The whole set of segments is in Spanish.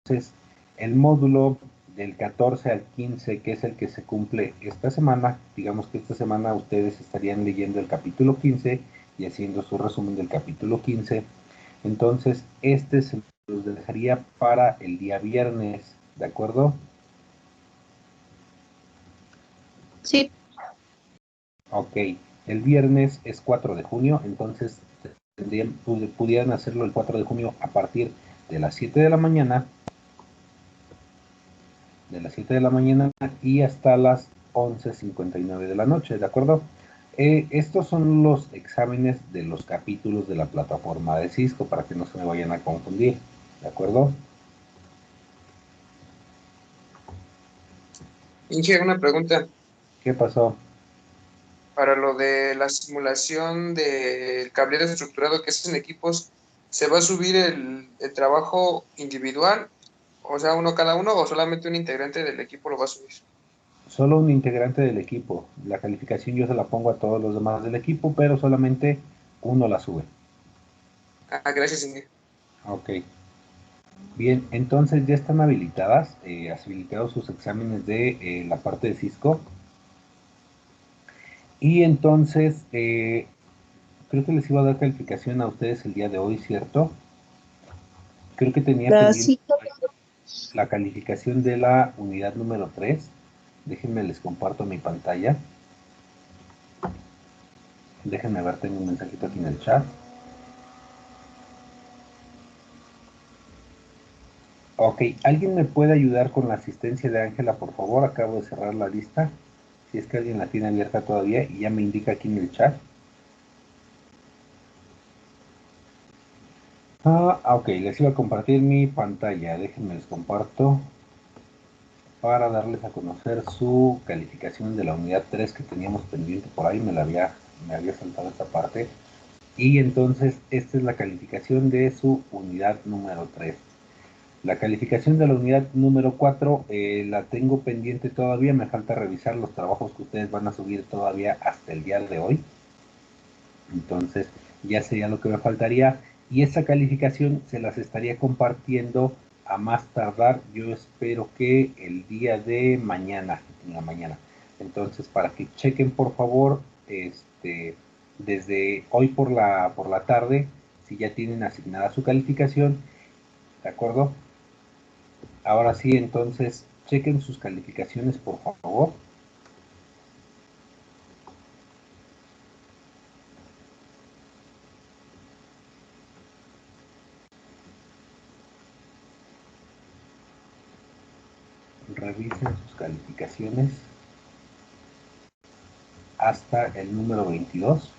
Entonces, el módulo del 14 al 15, que es el que se cumple esta semana, digamos que esta semana ustedes estarían leyendo el capítulo 15 y haciendo su resumen del capítulo 15. Entonces, este se los dejaría para el día viernes, ¿de acuerdo? Sí. Ok, el viernes es 4 de junio, entonces pudieran hacerlo el 4 de junio a partir de las 7 de la mañana, y hasta las 11:59 de la noche, ¿de acuerdo? Estos son los exámenes de los capítulos de la plataforma de Cisco para que no se me vayan a confundir, ¿de acuerdo? Inge, una pregunta. ¿Qué pasó? Para lo de la simulación del cableado estructurado que es en equipos, ¿se va a subir el trabajo individual? O sea, uno cada uno, o solamente un integrante del equipo lo va a subir. Solo un integrante del equipo. La calificación yo se la pongo a todos los demás del equipo, pero solamente uno la sube. Ah, gracias, Inge. Ok. Bien, entonces ya están habilitados sus exámenes de la parte de Cisco. Y entonces, creo que les iba a dar calificación a ustedes el día de hoy, ¿cierto? Creo que tenía pendiente Sí. la calificación de la unidad número 3. Déjenme les comparto mi pantalla. Déjenme ver, tengo un mensajito aquí en el chat. Ok, ¿alguien me puede ayudar con la asistencia de Ángela, por favor? Acabo de cerrar la lista. Si es que alguien la tiene abierta todavía y ya me indica aquí en el chat. Ok, les iba a compartir mi pantalla. Déjenme les comparto para darles a conocer su calificación de la unidad 3 que teníamos pendiente por ahí. Me había saltado esta parte. Y entonces, esta es la calificación de su unidad número 3. La calificación de la unidad número 4 la tengo pendiente todavía. Me falta revisar los trabajos que ustedes van a subir todavía hasta el día de hoy. Entonces, ya sería lo que me faltaría. Y esa calificación se las estaría compartiendo a más tardar. Yo espero que el día de mañana, en la mañana. Entonces, para que chequen, por favor, desde hoy por la tarde, si ya tienen asignada su calificación, ¿de acuerdo? Ahora sí, entonces, chequen sus calificaciones, por favor. Revisen sus calificaciones hasta el número 22.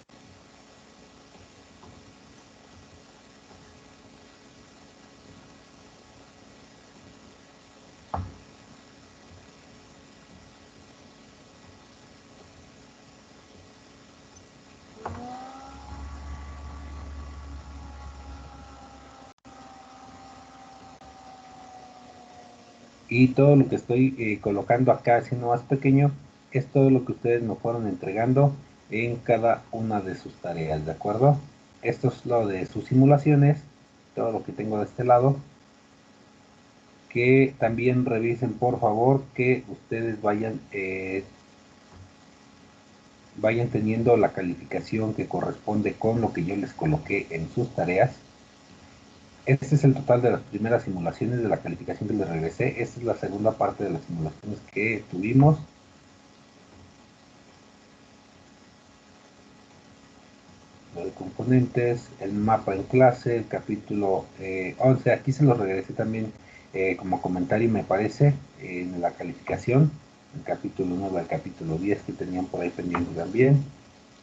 Y todo lo que estoy colocando acá, haciendo más pequeño, es todo lo que ustedes me fueron entregando en cada una de sus tareas, ¿de acuerdo? Esto es lo de sus simulaciones, todo lo que tengo de este lado. Que también revisen, por favor, que ustedes vayan teniendo la calificación que corresponde con lo que yo les coloqué en sus tareas. Este es el total de las primeras simulaciones de la calificación que les regresé. Esta es la segunda parte de las simulaciones que tuvimos. Lo de componentes, el mapa en clase, el capítulo 11. Aquí se los regresé también como comentario, me parece, en la calificación. El capítulo 9 al capítulo 10 que tenían por ahí pendiente también.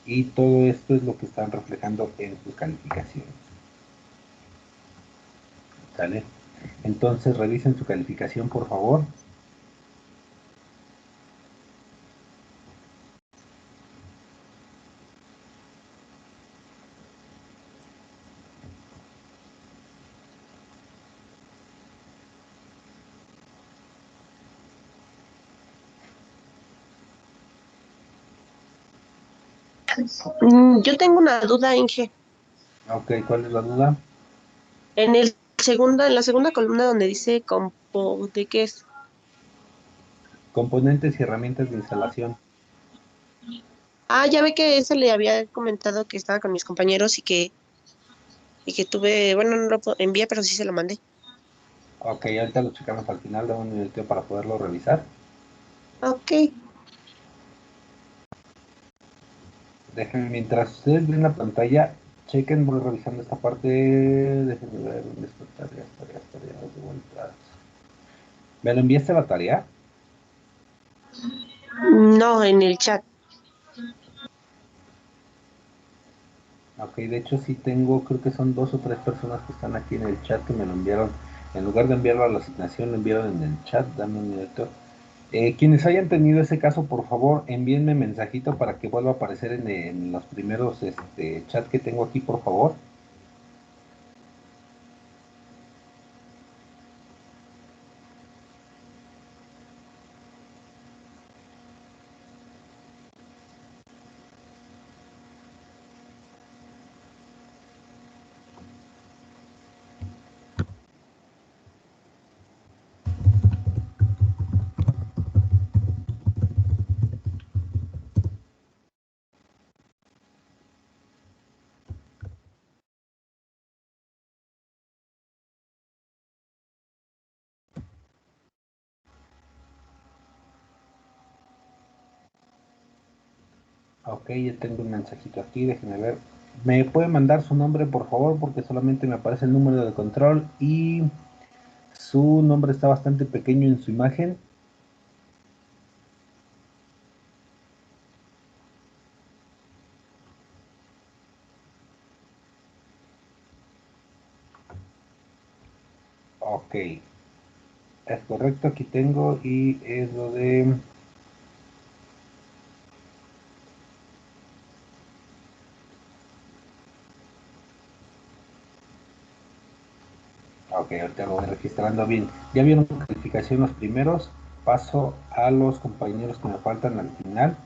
Y todo esto es lo que están reflejando en sus calificaciones. ¿Sale? Entonces revisen su calificación, por favor. Yo tengo una duda, Inge. Ok, ¿cuál es la duda? En el en la segunda columna donde dice ¿de qué es? Componentes y herramientas de instalación. Ah, ya ve que ese le había comentado que estaba con mis compañeros y que tuve, bueno, no lo envié, pero sí se lo mandé. Ok, ahorita lo checamos al final, de un minutito para poderlo revisar. Ok. Déjenme, mientras ustedes ven la pantalla, chequen, voy revisando esta parte. Déjenme ver dónde está tareas de vueltas. ¿Me lo enviaste la tarea? No, en el chat. Ok, de hecho sí tengo, creo que son 2 o 3 personas que están aquí en el chat que me lo enviaron. En lugar de enviarlo a la asignación, lo enviaron en el chat. Dame un minuto. Quienes hayan tenido ese caso, por favor, envíenme mensajito para que vuelva a aparecer en los primeros chat que tengo aquí, por favor. Ok, ya tengo un mensajito aquí, déjenme ver. ¿Me puede mandar su nombre, por favor? Porque solamente me aparece el número de control y su nombre está bastante pequeño en su imagen. Ok, es correcto, aquí tengo y es lo de... Ok, ahorita lo voy registrando bien. ¿Ya vieron calificación los primeros? Paso a los compañeros que me faltan al final.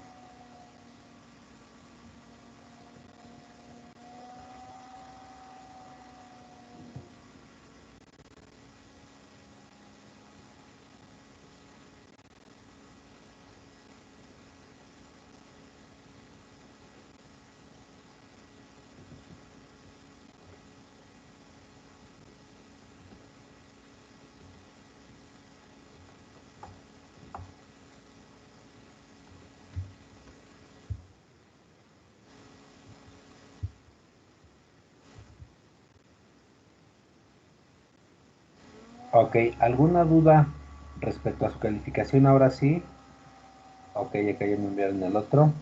Ok, ¿alguna duda respecto a su calificación ahora sí? Ok, acá ya me enviaron el otro.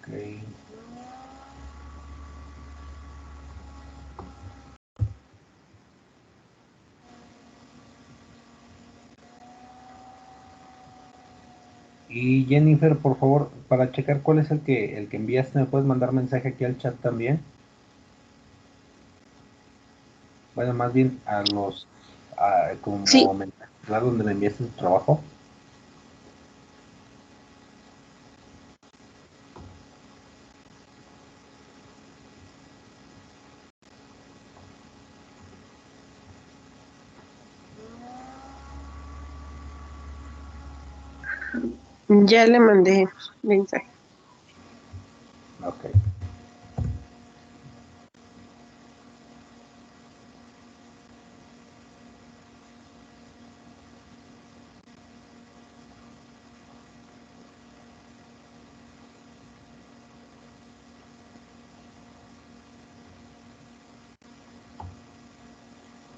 Ok. Y Jennifer, por favor, para checar cuál es el que enviaste, ¿me puedes mandar mensaje aquí al chat también? Bueno, más bien a los, Sí, como mensaje, claro, donde me enviaste tu trabajo. ya le mandé mensaje. Ok.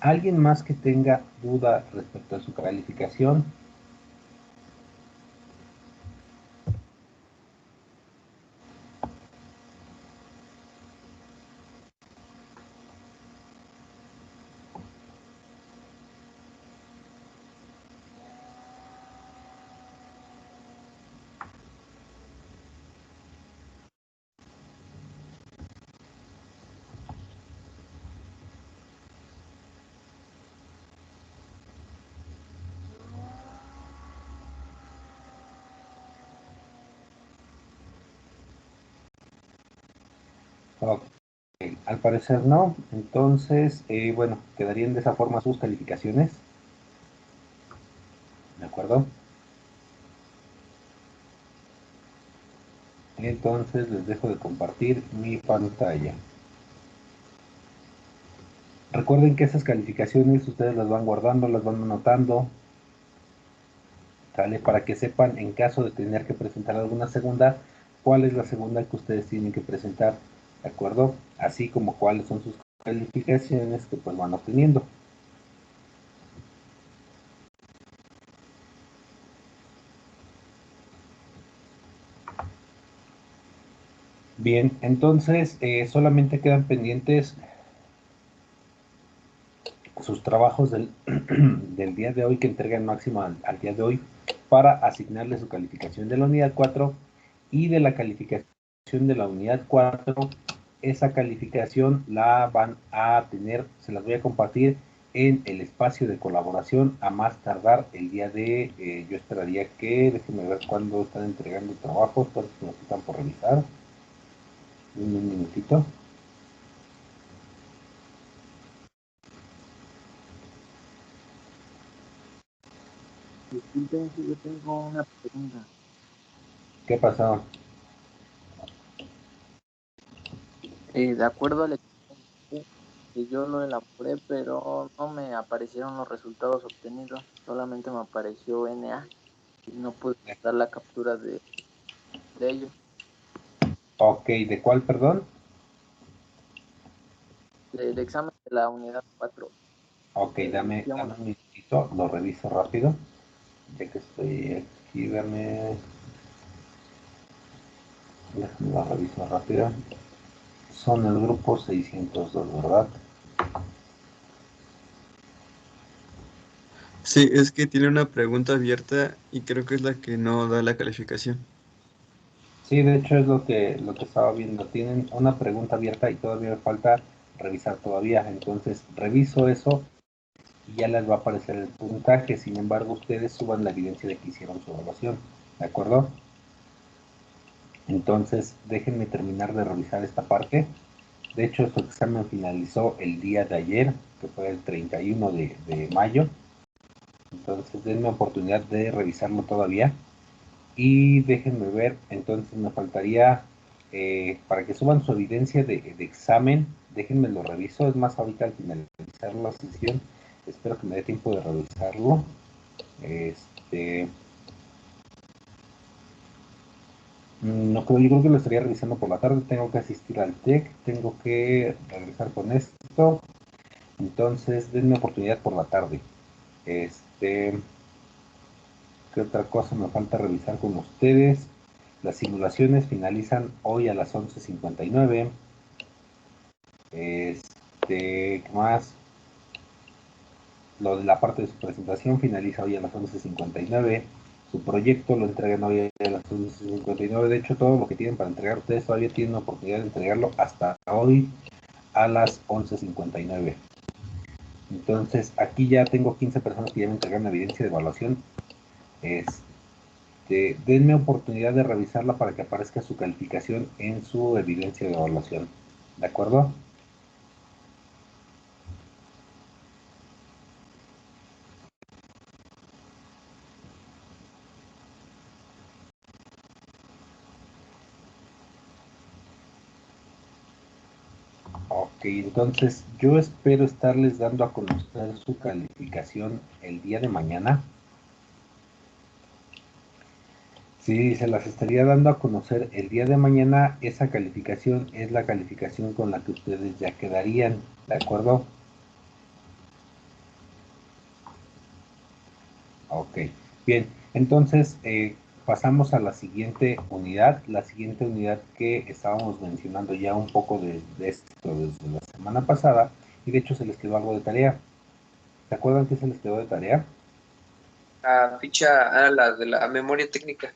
¿Alguien más que tenga duda respecto a su calificación? Ok, al parecer no. Entonces, bueno, quedarían de esa forma sus calificaciones. ¿De acuerdo? Entonces les dejo de compartir mi pantalla. Recuerden que esas calificaciones ustedes las van guardando, las van anotando, ¿sale? Para que sepan en caso de tener que presentar alguna segunda, cuál es la segunda que ustedes tienen que presentar, ¿de acuerdo? Así como cuáles son sus calificaciones que pues van obteniendo. Bien, entonces solamente quedan pendientes sus trabajos del día de hoy que entregan máximo al día de hoy para asignarle su calificación de la unidad 4 y de la calificación de la unidad 4. Esa calificación la van a tener, se las voy a compartir en el espacio de colaboración a más tardar el día de, yo esperaría que, déjenme ver cuándo están entregando trabajos, cuántos nos están por revisar. Un minutito. Disculpen si yo tengo una pregunta. ¿Qué pasó? De acuerdo al examen que yo lo elaboré, pero no me aparecieron los resultados obtenidos, solamente me apareció NA y no pude dar la captura de ello. Ok, ¿de cuál, perdón? Del examen de la unidad 4. Ok, dame un minutito, lo reviso rápido. Ya que estoy aquí, déjame lo reviso rápido. Son el grupo 602, ¿verdad? Sí, es que tiene una pregunta abierta y creo que es la que no da la calificación. Sí, de hecho es lo que estaba viendo. Tienen una pregunta abierta y todavía me falta revisar todavía. Entonces reviso eso y ya les va a aparecer el puntaje. Sin embargo, ustedes suban la evidencia de que hicieron su evaluación. ¿De acuerdo? Entonces, déjenme terminar de revisar esta parte. De hecho, su examen finalizó el día de ayer, que fue el 31 de mayo. Entonces, denme oportunidad de revisarlo todavía. Y déjenme ver, entonces me faltaría, para que suban su evidencia de examen, déjenme lo reviso. Es más, ahorita al finalizar la sesión, espero que me dé tiempo de revisarlo. No creo, yo creo que lo estaría revisando por la tarde. Tengo que asistir al TEC, tengo que regresar con esto. Entonces, denme oportunidad por la tarde. ¿Qué otra cosa me falta revisar con ustedes? Las simulaciones finalizan hoy a las 11:59. ¿Qué más? Lo de la parte de su presentación finaliza hoy a las 11:59. Su proyecto lo entregan hoy a las 11:59. De hecho, todo lo que tienen para entregar ustedes todavía tienen la oportunidad de entregarlo hasta hoy a las 11:59. Entonces, aquí ya tengo 15 personas que ya me entregaron evidencia de evaluación. Denme oportunidad de revisarla para que aparezca su calificación en su evidencia de evaluación. ¿De acuerdo? Ok, entonces yo espero estarles dando a conocer su calificación el día de mañana. Sí, se las estaría dando a conocer el día de mañana. Esa calificación es la calificación con la que ustedes ya quedarían, ¿de acuerdo? Ok, bien, entonces pasamos a la siguiente unidad que estábamos mencionando ya un poco de esto desde la semana pasada, y de hecho se les quedó algo de tarea. ¿Se acuerdan qué se les quedó de tarea? La ficha, la de la memoria técnica.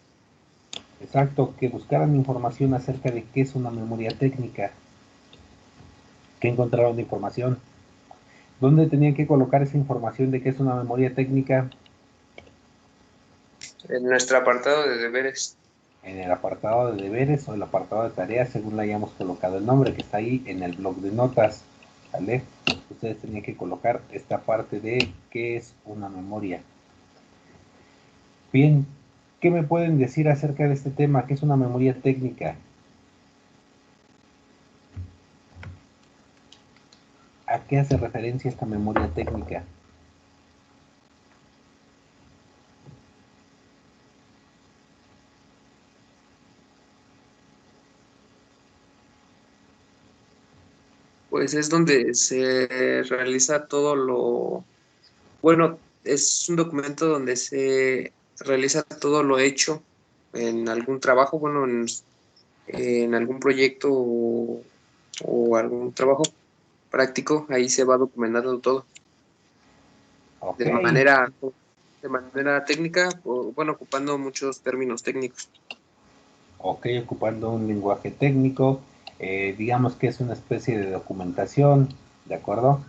Exacto, que buscaran información acerca de qué es una memoria técnica, que encontraron de información, dónde tenían que colocar esa información de qué es una memoria técnica. En nuestro apartado de deberes. en el apartado de deberes o el apartado de tareas, según le hayamos colocado el nombre que está ahí en el blog de notas, ¿vale? Ustedes tenían que colocar esta parte de qué es una memoria. Bien, ¿qué me pueden decir acerca de este tema? ¿Qué es una memoria técnica? ¿A qué hace referencia esta memoria técnica? Pues es donde se realiza todo lo, bueno, es un documento donde se realiza todo lo hecho en algún trabajo, bueno, en algún proyecto o algún trabajo práctico, ahí se va documentando todo Ok, de manera técnica, o, bueno, ocupando muchos términos técnicos. ok, ocupando un lenguaje técnico, digamos que es una especie de documentación, ¿de acuerdo?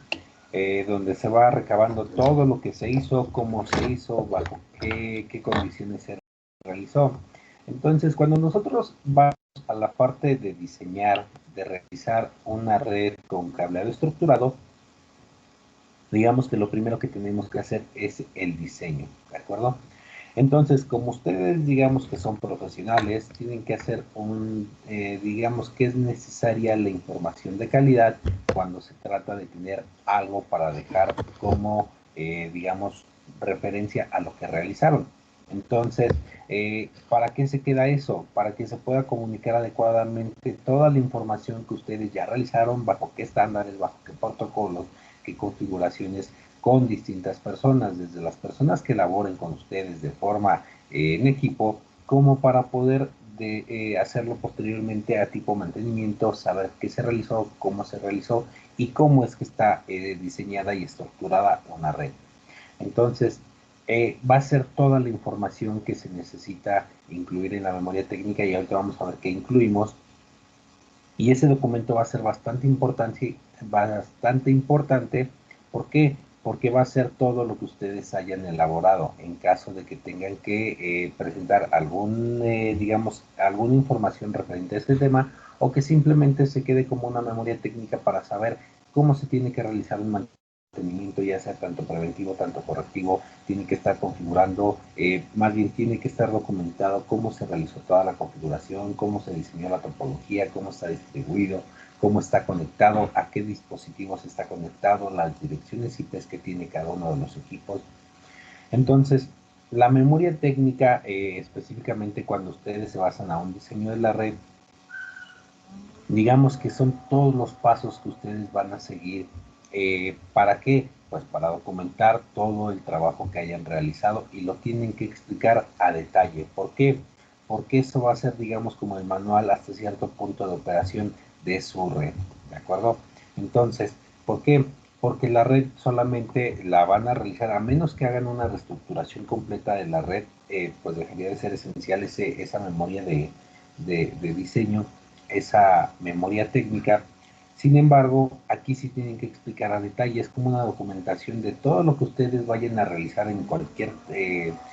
Donde se va recabando todo lo que se hizo, cómo se hizo, bajo qué condiciones se realizó. Entonces, cuando nosotros vamos a la parte de diseñar, de realizar una red con cableado estructurado, digamos que lo primero que tenemos que hacer es el diseño, ¿de acuerdo? Entonces, como ustedes digamos que son profesionales, tienen que hacer digamos que es necesaria la información de calidad cuando se trata de tener algo para dejar como, digamos, referencia a lo que realizaron. Entonces, ¿para qué se queda eso? Para que se pueda comunicar adecuadamente toda la información que ustedes ya realizaron, bajo qué estándares, bajo qué protocolos, qué configuraciones, con distintas personas, desde las personas que laboren con ustedes de forma en equipo, como para poder hacerlo posteriormente a tipo mantenimiento, saber qué se realizó, cómo se realizó y cómo es que está diseñada y estructurada una red. Entonces, va a ser toda la información que se necesita incluir en la memoria técnica y ahorita vamos a ver qué incluimos. Y ese documento va a ser bastante importante. ¿Por qué? Porque va a ser todo lo que ustedes hayan elaborado en caso de que tengan que presentar digamos, alguna información referente a este tema o que simplemente se quede como una memoria técnica para saber cómo se tiene que realizar un mantenimiento, ya sea tanto preventivo, tanto correctivo, tiene que estar configurando, más bien tiene que estar documentado cómo se realizó toda la configuración, cómo se diseñó la topología, cómo está distribuido, cómo está conectado, a qué dispositivos está conectado, las direcciones IP que tiene cada uno de los equipos. Entonces, la memoria técnica, específicamente cuando ustedes se basan a un diseño de la red, digamos que son todos los pasos que ustedes van a seguir. ¿Para qué? Pues para documentar todo el trabajo que hayan realizado y lo tienen que explicar a detalle. ¿Por qué? Porque eso va a ser, digamos, como el manual hasta cierto punto de operación de su red, ¿de acuerdo? Entonces, ¿por qué? Porque la red solamente la van a realizar, a menos que hagan una reestructuración completa de la red, pues dejaría de ser esencial esa memoria de diseño, esa memoria técnica. Sin embargo, aquí sí tienen que explicar a detalle, es como una documentación de todo lo que ustedes vayan a realizar en cualquier,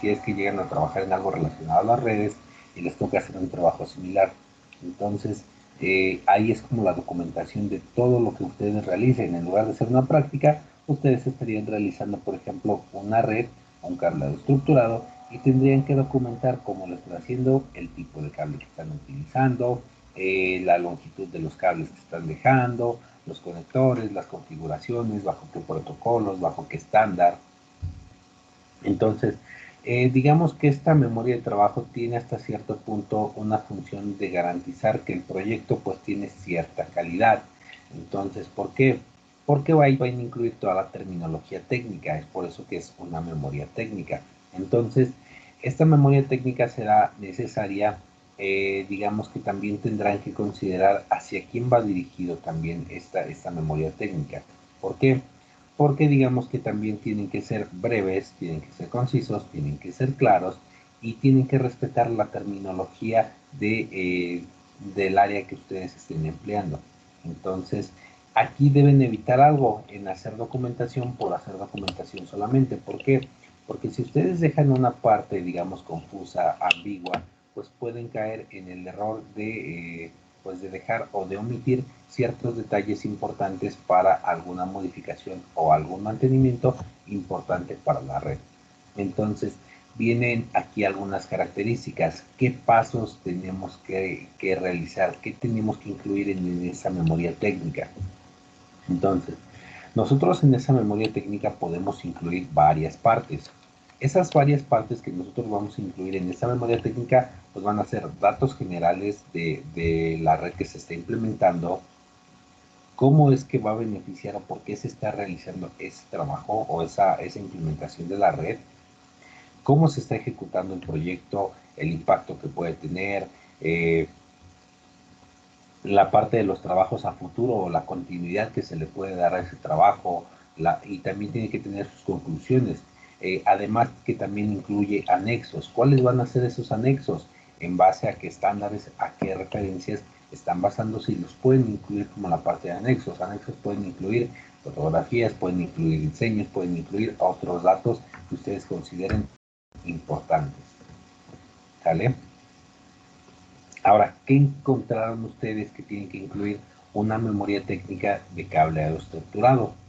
si es que llegan a trabajar en algo relacionado a las redes y les toca hacer un trabajo similar. Entonces, ahí es como la documentación de todo lo que ustedes realicen. En lugar de hacer una práctica, ustedes estarían realizando, por ejemplo, una red, un cableado estructurado, y tendrían que documentar cómo lo están haciendo, el tipo de cable que están utilizando, la longitud de los cables que están dejando, los conectores, las configuraciones, bajo qué protocolos, bajo qué estándar. Entonces, digamos que esta memoria de trabajo tiene hasta cierto punto una función de garantizar que el proyecto pues tiene cierta calidad. Entonces, ¿por qué? Porque ahí van a incluir toda la terminología técnica, es por eso que es una memoria técnica. Entonces, esta memoria técnica será necesaria, digamos que también tendrán que considerar hacia quién va dirigido también esta memoria técnica. ¿Por qué? Porque digamos que también tienen que ser breves, tienen que ser concisos, tienen que ser claros y tienen que respetar la terminología del área que ustedes estén empleando. Entonces, aquí deben evitar algo en hacer documentación por hacer documentación solamente. ¿Por qué? Porque si ustedes dejan una parte, digamos, confusa, ambigua, pues pueden caer en el error de, pues de dejar o de omitir ciertos detalles importantes para alguna modificación o algún mantenimiento importante para la red. Entonces, vienen aquí algunas características. ¿Qué pasos tenemos que realizar? ¿Qué tenemos que incluir en esa memoria técnica? Entonces, nosotros en esa memoria técnica podemos incluir varias partes. Esas varias partes que nosotros vamos a incluir en esa memoria técnica pues van a ser datos generales de la red que se está implementando, cómo es que va a beneficiar o por qué se está realizando ese trabajo o esa implementación de la red, cómo se está ejecutando el proyecto, el impacto que puede tener, la parte de los trabajos a futuro o la continuidad que se le puede dar a ese trabajo, y también tiene que tener sus conclusiones. Además que también incluye anexos. ¿Cuáles van a ser esos anexos? En base a qué estándares, a qué referencias están basándose y los pueden incluir como la parte de anexos. Anexos pueden incluir fotografías, pueden incluir diseños, pueden incluir otros datos que ustedes consideren importantes. ¿Sale? Ahora, ¿qué encontraron ustedes que tienen que incluir una memoria técnica de cableado estructurado?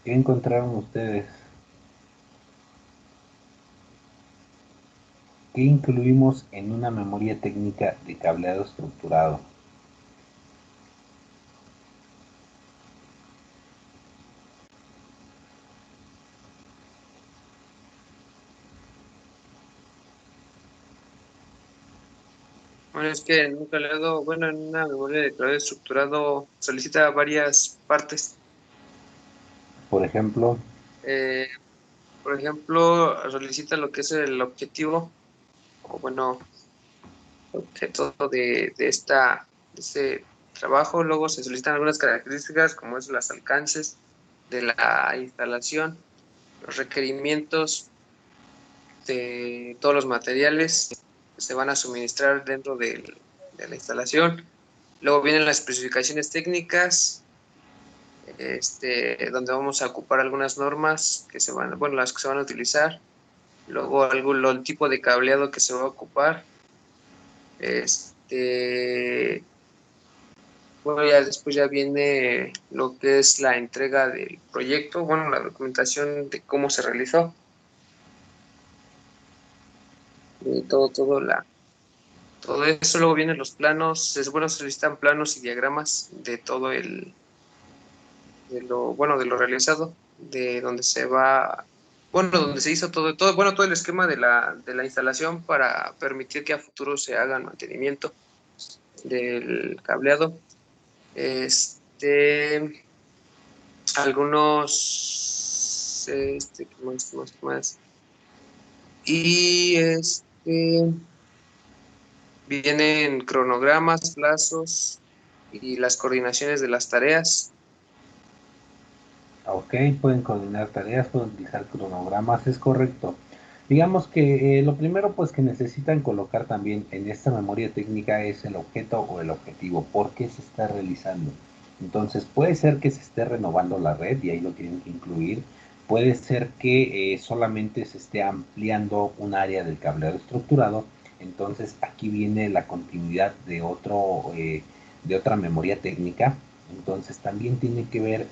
¿Qué encontraron ustedes? ¿Qué incluimos en una memoria técnica de cableado estructurado? Bueno, es que en un cableado, bueno, en una memoria de cableado estructurado solicita varias partes. Por ejemplo, Eh, por ejemplo, solicita lo que es el objetivo, o bueno, objeto de este trabajo. Luego se solicitan algunas características, como es los alcances de la instalación, los requerimientos de todos los materiales que se van a suministrar dentro de la instalación. Luego vienen las especificaciones técnicas, donde vamos a ocupar algunas normas que se van, bueno, las que se van a utilizar. Luego el tipo de cableado que se va a ocupar. Bueno, ya después ya viene lo que es la entrega del proyecto, bueno, la documentación de cómo se realizó, y todo eso. Luego vienen los planos, bueno, se necesitan planos y diagramas de todo de lo realizado, de donde se va, bueno, donde se hizo bueno, todo el esquema de la instalación para permitir que a futuro se haga el mantenimiento del cableado. Algunos, ¿qué más? Y vienen cronogramas, plazos y las coordinaciones de las tareas. ok, pueden coordinar tareas, pueden utilizar cronogramas, es correcto. Digamos que lo primero pues que necesitan colocar también en esta memoria técnica es el objeto o el objetivo, por qué se está realizando. Entonces puede ser que se esté renovando la red y ahí lo tienen que incluir. Puede ser que solamente se esté ampliando un área del cableado estructurado. Entonces aquí viene la continuidad de otra memoria técnica. Entonces también tiene que ver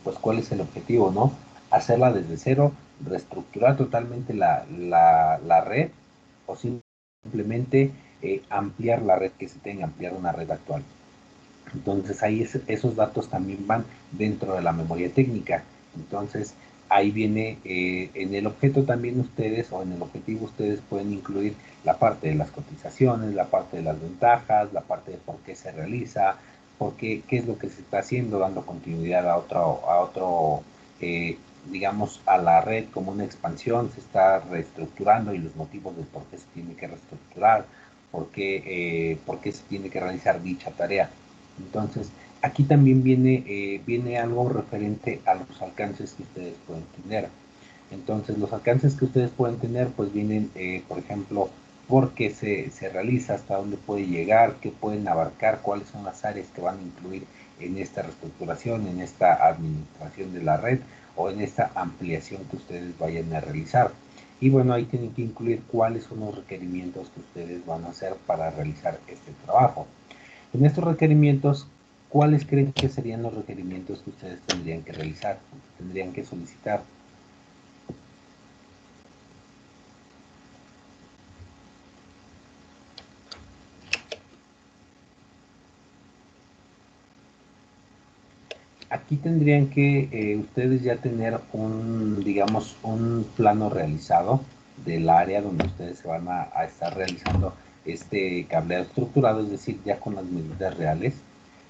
pues cuál es el objetivo, ¿no? Hacerla desde cero, reestructurar totalmente la red o simplemente ampliar la red que se tenga, ampliar una red actual. Entonces ahí esos datos también van dentro de la memoria técnica. Entonces ahí viene en el objeto también ustedes o en el objetivo ustedes pueden incluir la parte de las cotizaciones, la parte de las ventajas, la parte de por qué se realiza, por qué es lo que se está haciendo, dando continuidad a otro digamos, a la red como una expansión, se está reestructurando y los motivos de por qué se tiene que reestructurar, por qué se tiene que realizar dicha tarea. Entonces, aquí también viene algo referente a los alcances que ustedes pueden tener. Entonces, los alcances que ustedes pueden tener, pues vienen, por ejemplo, por qué se realiza, hasta dónde puede llegar, qué pueden abarcar, cuáles son las áreas que van a incluir en esta reestructuración, en esta administración de la red o en esta ampliación que ustedes vayan a realizar. Y bueno, ahí tienen que incluir cuáles son los requerimientos que ustedes van a hacer para realizar este trabajo. En estos requerimientos, ¿cuáles creen que serían los requerimientos que ustedes tendrían que realizar, tendrían que solicitar? Aquí tendrían que ustedes ya tener digamos, un plano realizado del área donde ustedes se van a estar realizando este cableado estructurado, es decir, ya con las medidas reales.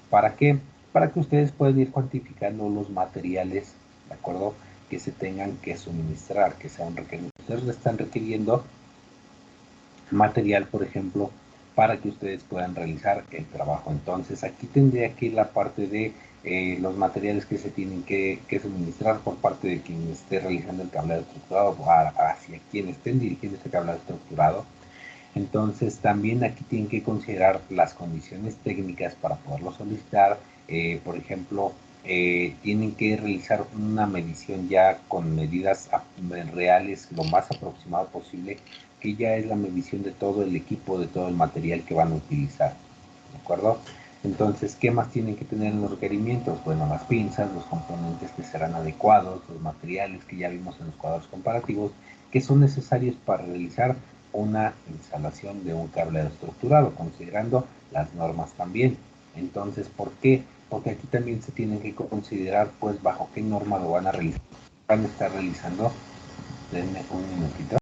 ¿Para qué? Para que ustedes puedan ir cuantificando los materiales, ¿de acuerdo? Que se tengan que suministrar, que sean requeridos. Ustedes están requiriendo material, por ejemplo, para que ustedes puedan realizar el trabajo. Entonces, aquí tendría que ir la parte de los materiales que se tienen que suministrar por parte de quien esté realizando el cableado estructurado hacia quien estén dirigiendo este cableado estructurado. Entonces, también aquí tienen que considerar las condiciones técnicas para poderlo solicitar. Por ejemplo, tienen que realizar una medición ya con medidas reales lo más aproximado posible, que ya es la medición de todo el equipo, de todo el material que van a utilizar, ¿de acuerdo? Entonces, ¿qué más tienen que tener en los requerimientos? Bueno, las pinzas, los componentes que serán adecuados, los materiales que ya vimos en los cuadros comparativos, que son necesarios para realizar una instalación de un cableado estructurado, considerando las normas también. Entonces, ¿por qué? Porque aquí también se tienen que considerar, pues, bajo qué norma lo van a realizar. Van a estar realizando. Denme un minutito.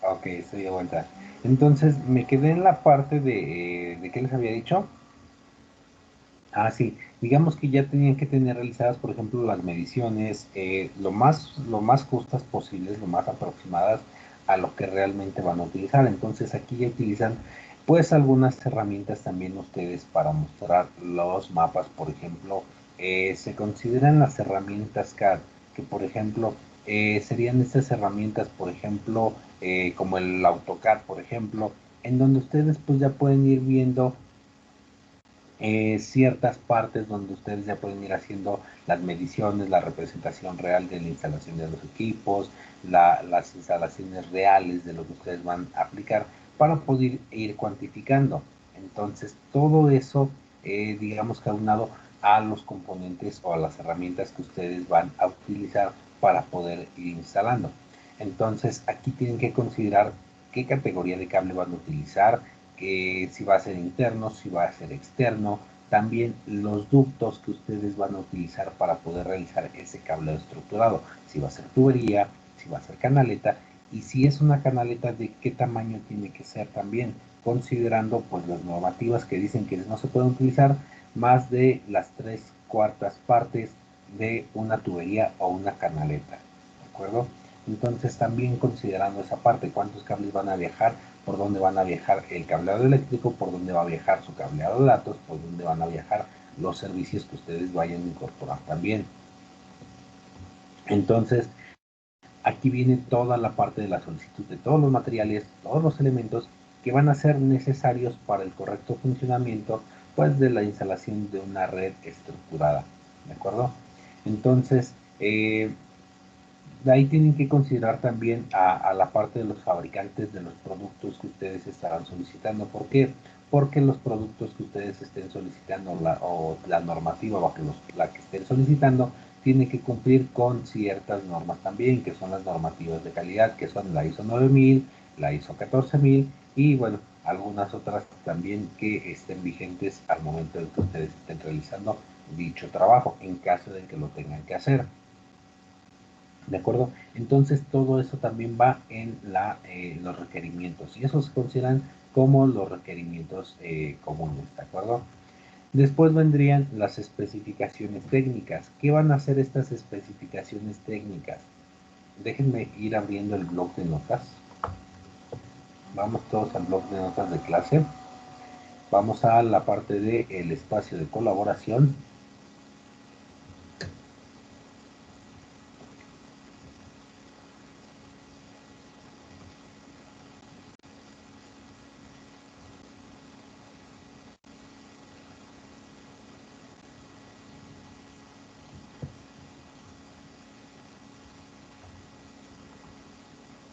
Ok, estoy de vuelta. Entonces, me quedé en la parte de ¿qué les había dicho? Ah, sí, digamos que ya tenían que tener realizadas, por ejemplo, las mediciones lo más justas posibles, lo más aproximadas a lo que realmente van a utilizar. Entonces aquí ya utilizan pues algunas herramientas también ustedes para mostrar los mapas, por ejemplo, se consideran las herramientas CAD, que por ejemplo serían estas herramientas, por ejemplo, como el AutoCAD, por ejemplo, en donde ustedes pues ya pueden ir viendo ciertas partes donde ustedes ya pueden ir haciendo las mediciones, la representación real de la instalación de los equipos, las instalaciones reales de lo que ustedes van a aplicar para poder ir cuantificando. Entonces, todo eso, digamos que aunado a los componentes o a las herramientas que ustedes van a utilizar para poder ir instalando. Entonces, aquí tienen que considerar qué categoría de cable van a utilizar, si va a ser interno, si va a ser externo, también los ductos que ustedes van a utilizar para poder realizar ese cableado estructurado, si va a ser tubería, si va a ser canaleta, y si es una canaleta, de qué tamaño tiene que ser también, considerando pues las normativas que dicen que no se pueden utilizar más de las 3/4 partes de una tubería o una canaleta, ¿de acuerdo? Entonces también considerando esa parte, cuántos cables van a viajar, por dónde van a viajar el cableado eléctrico, por dónde va a viajar su cableado de datos, por dónde van a viajar los servicios que ustedes vayan a incorporar también. Entonces, aquí viene toda la parte de la solicitud de todos los materiales, todos los elementos que van a ser necesarios para el correcto funcionamiento, pues, de la instalación de una red estructurada, ¿de acuerdo? Entonces, de ahí tienen que considerar también a la parte de los fabricantes de los productos que ustedes estarán solicitando. ¿Por qué? Porque los productos que ustedes estén solicitando o la normativa bajo la que estén solicitando tiene que cumplir con ciertas normas también, que son las normativas de calidad, que son la ISO 9000, la ISO 14000 y bueno, algunas otras también que estén vigentes al momento de que ustedes estén realizando dicho trabajo en caso de que lo tengan que hacer. ¿De acuerdo? Entonces todo eso también va en los requerimientos y esos se consideran como los requerimientos comunes. ¿De acuerdo? Después vendrían las especificaciones técnicas. ¿Qué van a hacer estas especificaciones técnicas? Déjenme ir abriendo el bloc de notas. Vamos todos al bloc de notas de clase. Vamos a la parte del espacio de colaboración.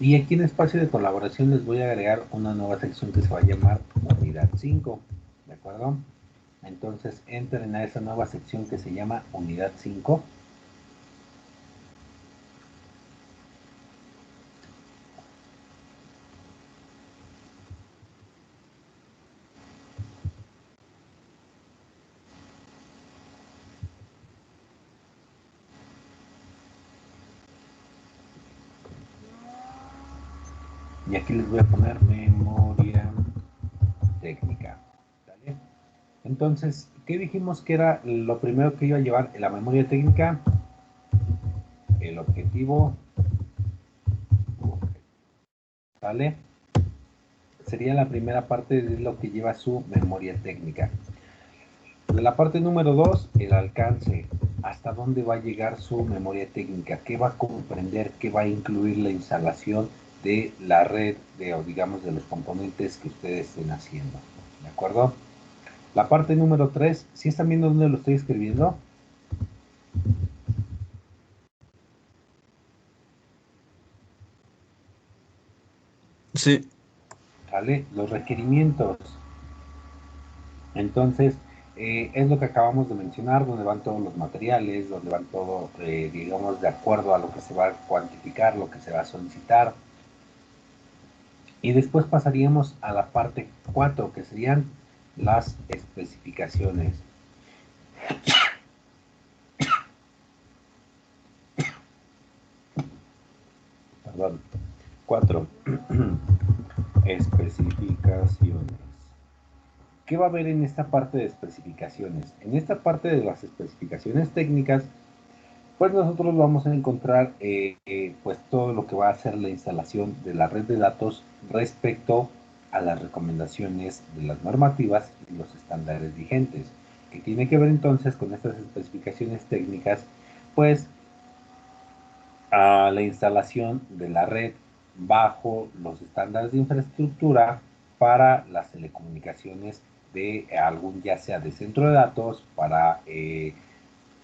Y aquí en espacio de colaboración les voy a agregar una nueva sección que se va a llamar Unidad 5. ¿De acuerdo? Entonces entren a esa nueva sección que se llama Unidad 5. Y aquí les voy a poner memoria técnica. ¿Vale? Entonces, ¿qué dijimos que era lo primero que iba a llevar en la memoria técnica? El objetivo. ¿Vale? Sería la primera parte de lo que lleva su memoria técnica. De la parte número 2, el alcance. ¿Hasta dónde va a llegar su memoria técnica? ¿Qué va a comprender? ¿Qué va a incluir la instalación de la red o digamos de los componentes que ustedes estén haciendo? ¿De acuerdo? La parte número 3, ¿sí están viendo dónde lo estoy escribiendo? Sí. ¿Vale? Los requerimientos. Entonces, es lo que acabamos de mencionar, donde van todos los materiales, donde van todo, digamos, de acuerdo a lo que se va a cuantificar, lo que se va a solicitar. Y después pasaríamos a la parte 4, que serían las especificaciones. Perdón. 4. Especificaciones. ¿Qué va a haber en esta parte de especificaciones? En esta parte de las especificaciones técnicas, pues nosotros vamos a encontrar pues todo lo que va a ser la instalación de la red de datos respecto a las recomendaciones de las normativas y los estándares vigentes, que tiene que ver entonces con estas especificaciones técnicas, pues a la instalación de la red bajo los estándares de infraestructura para las telecomunicaciones de algún, ya sea de centro de datos, para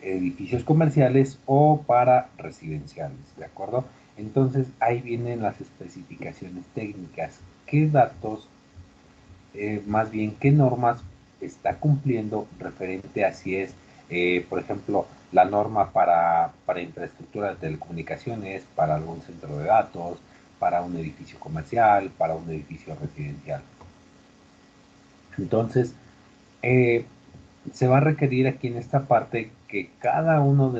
edificios comerciales o para residenciales, ¿de acuerdo? Entonces ahí vienen las especificaciones técnicas. ¿Qué datos, más bien qué normas está cumpliendo referente a si es, por ejemplo, la norma para infraestructura de telecomunicaciones, para algún centro de datos, para un edificio comercial, para un edificio residencial? Entonces, se va a requerir aquí en esta parte que cada uno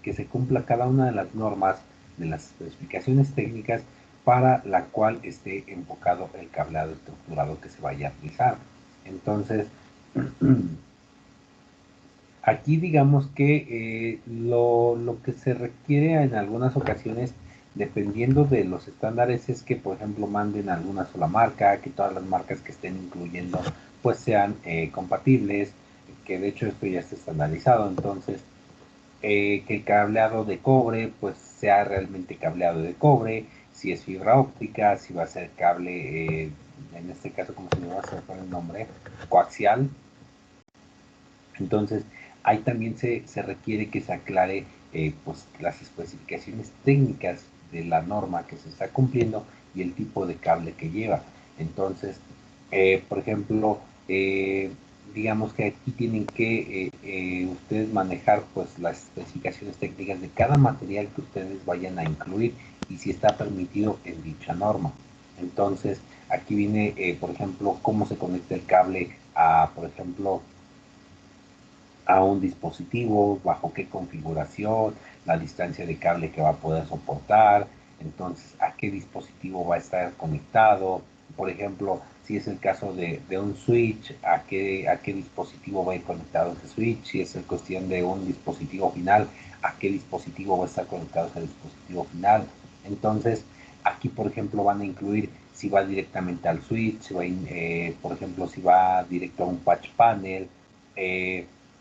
que se cumpla cada una de las normas de las especificaciones técnicas para la cual esté enfocado el cableado estructurado que se vaya a aplicar. Entonces, aquí digamos que lo que se requiere en algunas ocasiones, dependiendo de los estándares, es que, por ejemplo, manden alguna sola marca, que todas las marcas que estén incluyendo pues sean compatibles, que de hecho esto ya está estandarizado. Entonces, que el cableado de cobre pues sea realmente cableado de cobre, si es fibra óptica, si va a ser cable, en este caso, como se le va a hacer por el nombre, coaxial. Entonces, ahí también se requiere que se aclare pues, las especificaciones técnicas de la norma que se está cumpliendo y el tipo de cable que lleva. Entonces, por ejemplo, digamos que aquí tienen que ustedes manejar pues, las especificaciones técnicas de cada material que ustedes vayan a incluir y si está permitido en dicha norma. Entonces, aquí viene, por ejemplo, cómo se conecta el cable a, por ejemplo, a un dispositivo, bajo qué configuración, la distancia de cable que va a poder soportar, entonces a qué dispositivo va a estar conectado, por ejemplo, si es el caso de un switch, a qué dispositivo va a ir conectado ese switch, si es cuestión de un dispositivo final, a qué dispositivo va a estar conectado ese dispositivo final. Entonces, aquí, por ejemplo, van a incluir si va directamente al switch, si va, por ejemplo, si va directo a un patch panel,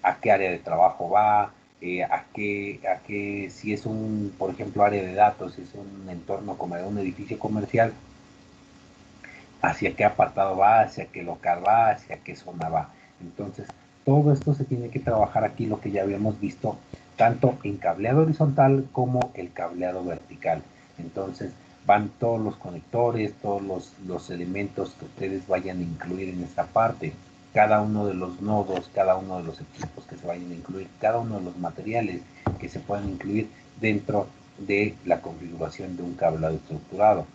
a qué área de trabajo va, si es un, por ejemplo, área de datos, si es un entorno como un edificio comercial, hacia qué apartado va, hacia qué local va, hacia qué zona va. Entonces, todo esto se tiene que trabajar aquí, lo que ya habíamos visto, tanto en cableado horizontal como el cableado vertical. Entonces, van todos los conectores, todos los elementos que ustedes vayan a incluir en esta parte, cada uno de los nodos, cada uno de los equipos que se vayan a incluir, cada uno de los materiales que se puedan incluir dentro de la configuración de un cableado estructurado.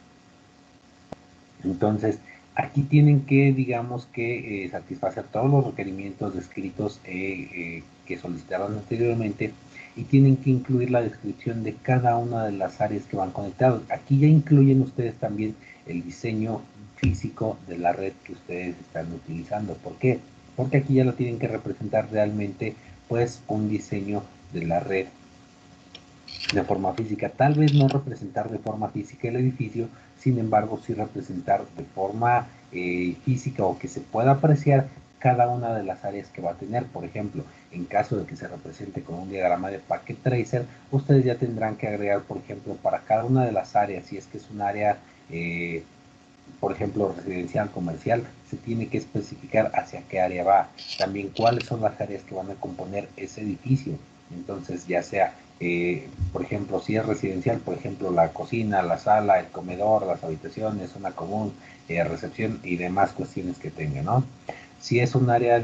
Entonces, aquí tienen que, digamos que, satisfacer todos los requerimientos descritos que solicitaron anteriormente y tienen que incluir la descripción de cada una de las áreas que van conectados. Aquí ya incluyen ustedes también el diseño físico de la red que ustedes están utilizando. ¿Por qué? Porque aquí ya lo tienen que representar realmente, pues, un diseño de la red de forma física. Tal vez no representar de forma física el edificio, sin embargo, sí representar de forma física o que se pueda apreciar cada una de las áreas que va a tener. Por ejemplo, en caso de que se represente con un diagrama de Packet Tracer, ustedes ya tendrán que agregar, por ejemplo, para cada una de las áreas, si es que es un área, por ejemplo, residencial, comercial, se tiene que especificar hacia qué área va. También cuáles son las áreas que van a componer ese edificio. Entonces, ya sea por ejemplo, si es residencial, por ejemplo, la cocina, la sala, el comedor, las habitaciones, zona común, recepción y demás cuestiones que tenga, ¿no? Si es un área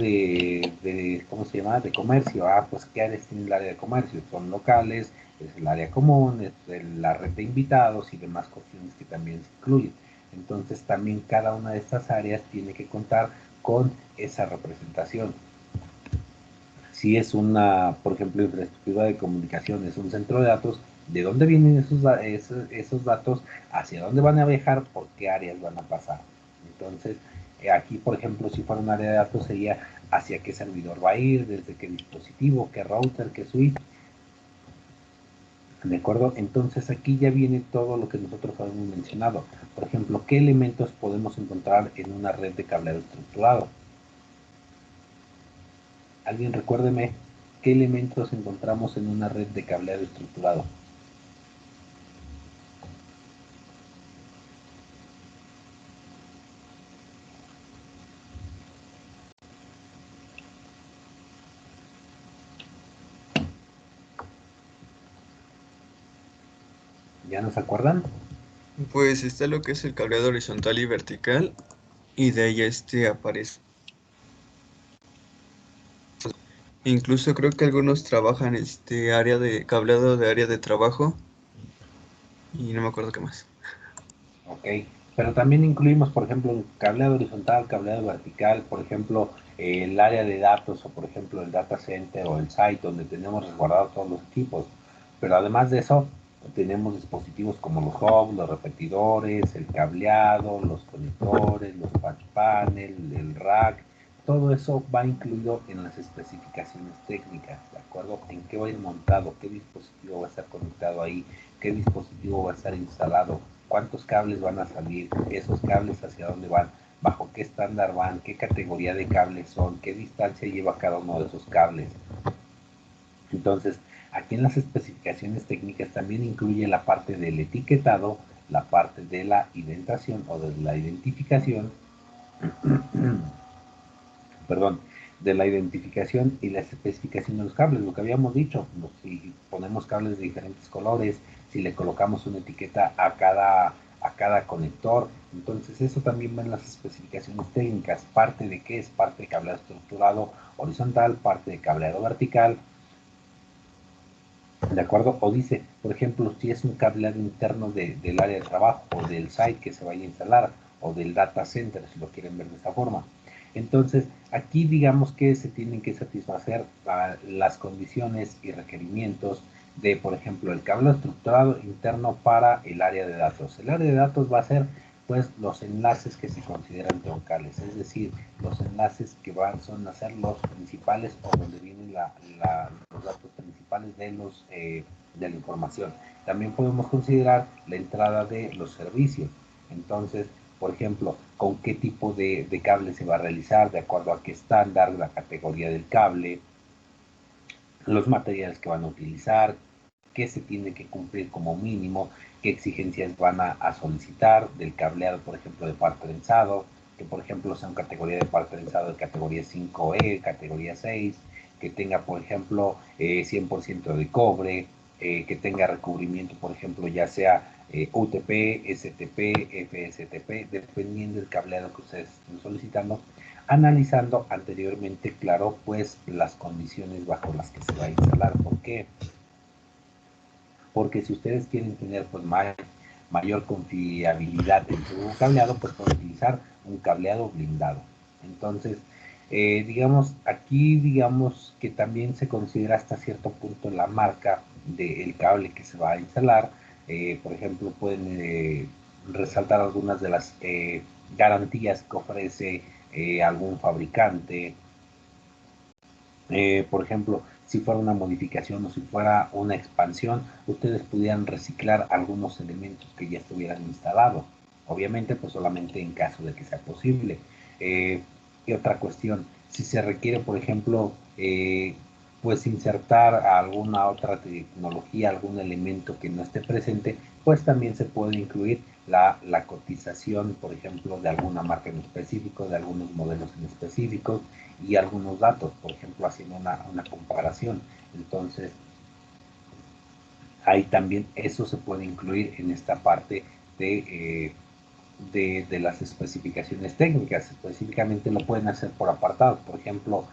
¿cómo se llama? De comercio, pues ¿qué áreas tiene el área de comercio? Son locales, es el área común, es la red de invitados y demás cuestiones que también se incluyen. Entonces, también cada una de estas áreas tiene que contar con esa representación. Si es una, por ejemplo, infraestructura de comunicaciones, un centro de datos, ¿de dónde vienen esos datos? ¿Hacia dónde van a viajar? ¿Por qué áreas van a pasar? Entonces, aquí, por ejemplo, si fuera un área de datos, sería hacia qué servidor va a ir, desde qué dispositivo, qué router, qué switch. ¿De acuerdo? Entonces, aquí ya viene todo lo que nosotros habíamos mencionado. Por ejemplo, ¿qué elementos podemos encontrar en una red de cableado estructurado? Alguien recuérdeme qué elementos encontramos en una red de cableado estructurado. ¿Ya nos acuerdan? Pues está lo que es el cableado horizontal y vertical, y de ahí aparece. Incluso creo que algunos trabajan área de cableado de área de trabajo, y no me acuerdo qué más. Ok, pero también incluimos, por ejemplo, el cableado horizontal, cableado vertical, por ejemplo, el área de datos o, por ejemplo, el data center o el site donde tenemos resguardados todos los equipos. Pero además de eso, tenemos dispositivos como los hubs, los repetidores, el cableado, los conectores, los patch panel, el rack. Todo eso va incluido en las especificaciones técnicas, ¿de acuerdo? En qué va a ir montado, qué dispositivo va a estar conectado ahí, qué dispositivo va a estar instalado, cuántos cables van a salir, esos cables hacia dónde van, bajo qué estándar van, qué categoría de cables son, qué distancia lleva cada uno de esos cables. Entonces, aquí en las especificaciones técnicas también incluye la parte del etiquetado, la parte de la indentación o de la identificación, perdón, de la identificación y la especificación de los cables, lo que habíamos dicho, si ponemos cables de diferentes colores, si le colocamos una etiqueta a cada conector, entonces eso también va en las especificaciones técnicas, parte de qué es, parte de cableado estructurado horizontal, parte de cableado vertical, ¿de acuerdo? O dice, por ejemplo, si es un cableado interno del área de trabajo o del site que se vaya a instalar o del data center, si lo quieren ver de esta forma. Entonces, aquí digamos que se tienen que satisfacer las condiciones y requerimientos de, por ejemplo, el cable estructurado interno para el área de datos. El área de datos va a ser, pues, los enlaces que se consideran troncales, es decir, los enlaces que son a ser los principales o donde vienen los datos principales de la información. También podemos considerar la entrada de los servicios. Entonces, por ejemplo, con qué tipo de cable se va a realizar, de acuerdo a qué estándar, la categoría del cable, los materiales que van a utilizar, qué se tiene que cumplir como mínimo, qué exigencias van a solicitar del cableado, por ejemplo, de par trenzado, que por ejemplo sea una categoría de par trenzado de categoría 5E, categoría 6, que tenga, por ejemplo, 100% de cobre, que tenga recubrimiento, por ejemplo, ya sea UTP, STP, FSTP, dependiendo del cableado que ustedes estén solicitando, analizando anteriormente, claro, pues las condiciones bajo las que se va a instalar. ¿Por qué? Porque si ustedes quieren tener pues mayor confiabilidad en su cableado, pues pueden utilizar un cableado blindado. Entonces, digamos, aquí digamos que también se considera hasta cierto punto la marca del cable que se va a instalar. Por ejemplo, pueden resaltar algunas de las garantías que ofrece algún fabricante. Por ejemplo, si fuera una modificación o si fuera una expansión, ustedes pudieran reciclar algunos elementos que ya estuvieran instalados. Obviamente, pues solamente en caso de que sea posible. Y otra cuestión, si se requiere, por ejemplo, pues insertar alguna otra tecnología, algún elemento que no esté presente, pues también se puede incluir la cotización, por ejemplo, de alguna marca en específico, de algunos modelos en específico, y algunos datos, por ejemplo, haciendo una comparación. Entonces, ahí también eso se puede incluir en esta parte de las especificaciones técnicas. Específicamente lo pueden hacer por apartados. Por ejemplo,